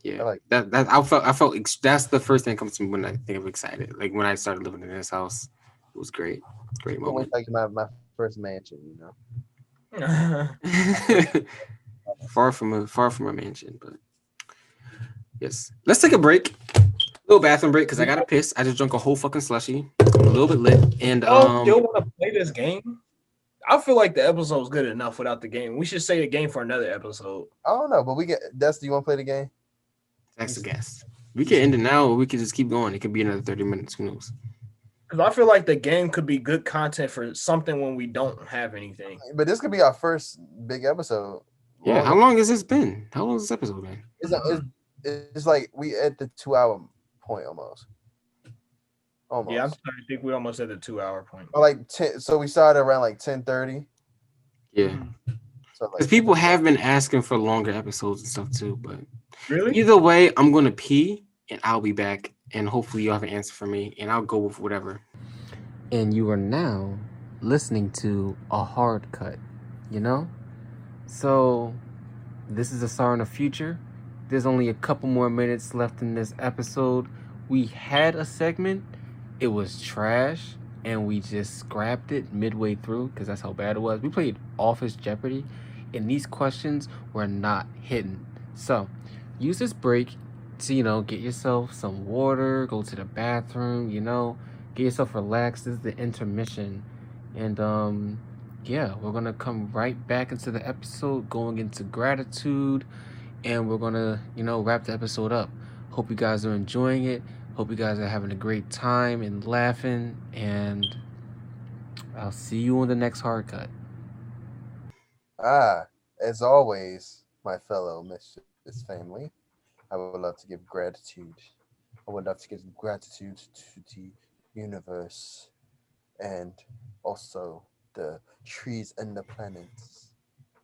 Yeah, I like that I felt that's the first thing that comes to me when I think of excited. Like when I started living in this house, it was great moment. Like my first mansion, you know. far from a mansion, but yes. Let's take a break. Little bathroom break because I gotta piss. I just drank a whole fucking slushy. I'm a little bit lit, and Still want to play this game? I feel like the episode's good enough without the game. We should save the game for another episode. I don't know, but we get Dusty. You want to play the game? That's the guess. We can end it now, or we can just keep going. It could be another 30 minutes. Who knows? Because I feel like the game could be good content for something when we don't have anything. But this could be our first big episode. Yeah. How long has this been? How long has this episode been? It's like we at the 2 hour point almost. Yeah, I'm starting to think we're almost at the 2 hour point. Or like 10, so we started around like 10:30. Yeah. So because people have been asking for longer episodes and stuff too, but really, either way, I'm gonna pee and I'll be back, and hopefully you'll have an answer for me, and I'll go with whatever. And you are now listening to a hard cut, you know. So this is a Star in the Future. There's only a couple more minutes left in this episode. We had a segment, it was trash, and we just scrapped it midway through because that's how bad it was. We played Office Jeopardy, and these questions were not hidden. So use this break to, get yourself some water, go to the bathroom, get yourself relaxed. This is the intermission. And yeah, we're gonna come right back into the episode, going into gratitude, and we're gonna, wrap the episode up. Hope you guys are enjoying it. Hope you guys are having a great time and laughing. And I'll see you on the next hard cut. As always, my fellow Misfits family, I would love to give gratitude. I would love to give gratitude to the universe and also the trees and the planets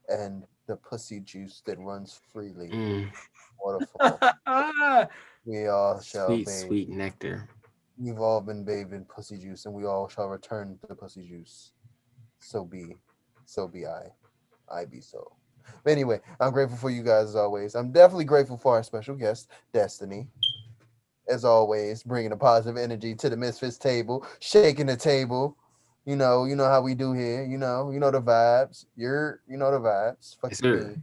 and the pussy juice that runs freely. Mm, Waterfall. We all shall sweet, bathe. sweet nectar. We've all been bathed in pussy juice, and we all shall return to the pussy juice. So be I. I be so. But anyway, I'm grateful for you guys as always. I'm definitely grateful for our special guest, Destiny. As always, bringing a positive energy to the Misfits table, shaking the table. You know how we do here. You know the vibes. You know the vibes. Fuck Yes, sir. me.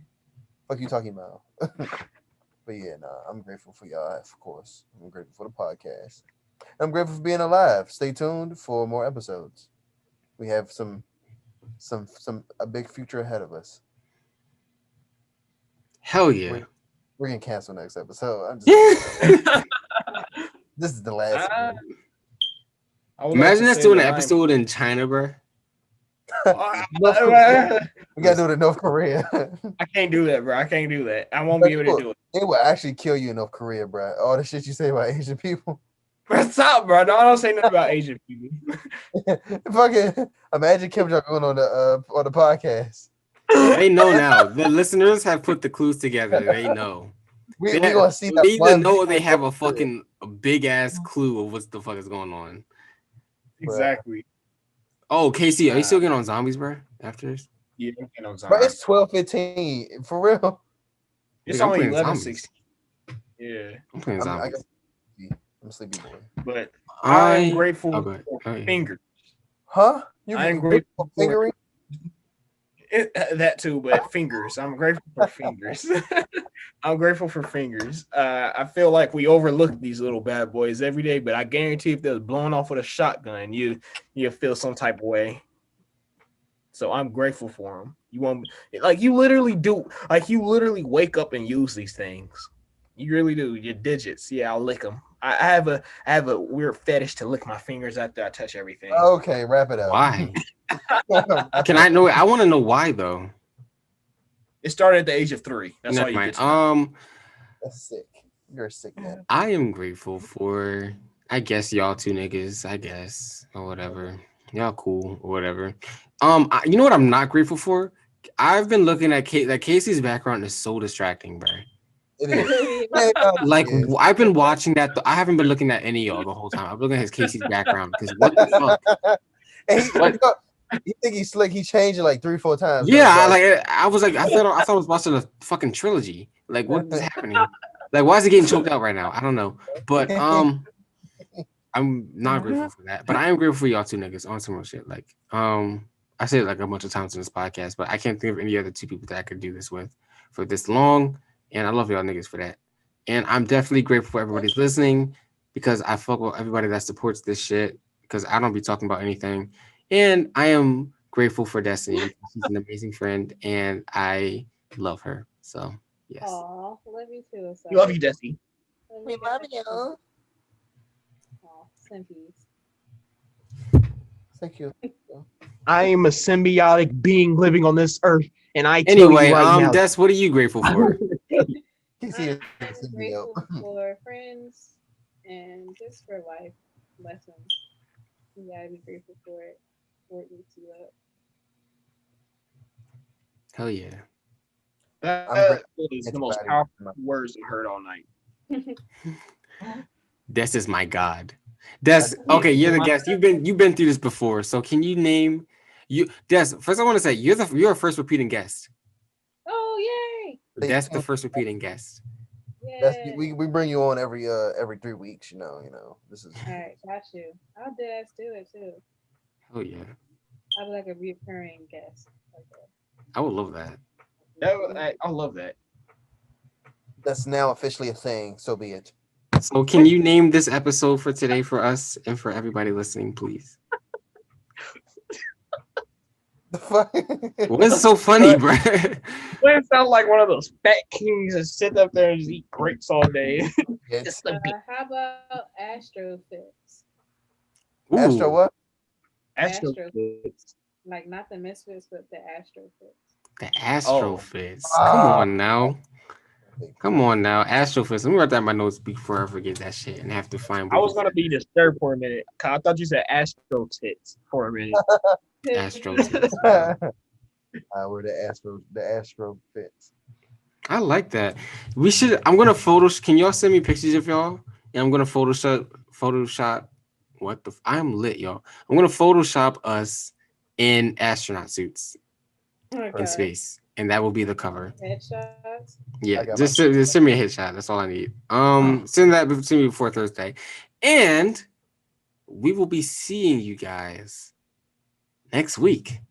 Fuck you talking about. But yeah, I'm grateful for y'all, of course. I'm grateful for the podcast. I'm grateful for being alive. Stay tuned for more episodes. We have a big future ahead of us. Hell yeah. We're gonna cancel next episode. I'm just Imagine this is the last one. us doing an episode in China, bro. We gotta do it in North Korea. I can't do that, bro. I can't do that. I won't be able to do it. It will actually kill you in North Korea, bro. All the shit you say about Asian people. Stop, bro. No, I don't say nothing about Asian people. Fucking imagine Kim Jong-un on the podcast. They know now. The listeners have put the clues together. They know. We gonna see that. They either know or they have a big ass clue of what the fuck is going on. Exactly. Oh, Casey, are you still getting on zombies, bro? After this? Yeah, I'm getting on But zombies. it's 12:15 for real. It's Nigga, I'm only playing 11:16. Yeah, I'm playing zombies. I'm a sleepy boy. but I'm grateful for fingers. Huh? I'm grateful for fingering. That too, but fingers. I'm grateful for fingers. I'm grateful for fingers. I feel like we overlook these little bad boys every day, but I guarantee if they was blown off with a shotgun, you feel some type of way. So I'm grateful for them. You won't you literally wake up and use these things. You really do. Your digits. Yeah, I'll lick them. I have a weird fetish to lick my fingers after I touch everything. Okay, wrap it up. Why? Can I know? I want to know why though. It started at the age of 3. That's Never why you mind. get That's sick. You're a sick man. I am grateful for, I guess, y'all two niggas. I guess, or whatever. Y'all cool or whatever. You know what I'm not grateful for? I've been looking at Casey's background is so distracting, bro. It is. Like I've been watching that. I haven't been looking at any of y'all the whole time. I'm looking at Casey's background because what the fuck? You think he's slick? He changed it like 3-4 times. Yeah, I thought I was watching a fucking trilogy. Like, what is happening? Like, why is he getting choked out right now? I don't know. But I'm not grateful for that. But I am grateful for y'all two niggas on some real shit. Like, I said it like a bunch of times in this podcast, but I can't think of any other two people that I could do this with for this long. And I love y'all niggas for that. And I'm definitely grateful for everybody's listening because I fuck with everybody that supports this shit because I don't be talking about anything. And I am grateful for Destiny. She's an amazing friend, and I love her. So, yes. Aw, love you too. So. We love you, Destiny. We love you. Aw, simpies. Thank you. I am a symbiotic being living on this earth, and I anyway, Des, what are you grateful for? I'm grateful for friends and just for life lessons. You gotta be grateful for it. For it eats you up. Hell yeah. That is the most powerful words I've heard all night. Des is my god. Des, okay, you're the guest. You've been through this before, so can you name you? Des, first I want to say you're a first repeating guest. Oh yay! That's the first repeating guest. Yeah. We bring you on every 3 weeks. You know. This is. All right, got you. I'll do it too. Oh yeah. I'd like a recurring guest. Okay. I would love that. I love that. That's now officially a thing. So be it. So can you name this episode for today for us and for everybody listening, please? The fuck? What's so funny, bro? It sounds like one of those fat kings that sit up there and just eat grapes all day. It's How about AstroFits? Astro Ooh, what? AstroFits. Like not the Misfits, but the AstroFits. the Oh. AstroFits. Come Ah. on now. Come on now. AstroFits. Let me write that in my notes before I forget that shit and have to find I was gonna be disturbed for a minute. 'Cause I thought you said Astro tits for a minute. AstroFits. We're the Astro fits. I like that. We should. I'm gonna Photoshop. Can y'all send me pictures of y'all? And I'm gonna Photoshop. What the? I'm lit, y'all. I'm gonna Photoshop us in astronaut suits in space, and that will be the cover. Headshots. Yeah, got just send me a headshot. That's all I need. Send that to me before Thursday, and we will be seeing you guys next week.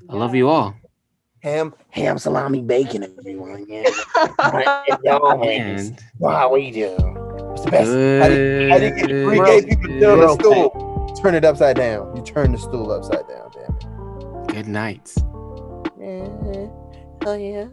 I love you all. Ham, salami, bacon, everyone. Yeah. And Wow, we do. What's the best? good. How do you get three gay people to turn the stool? Turn it upside down. You turn the stool upside down. Damn it. Good night. Oh yeah.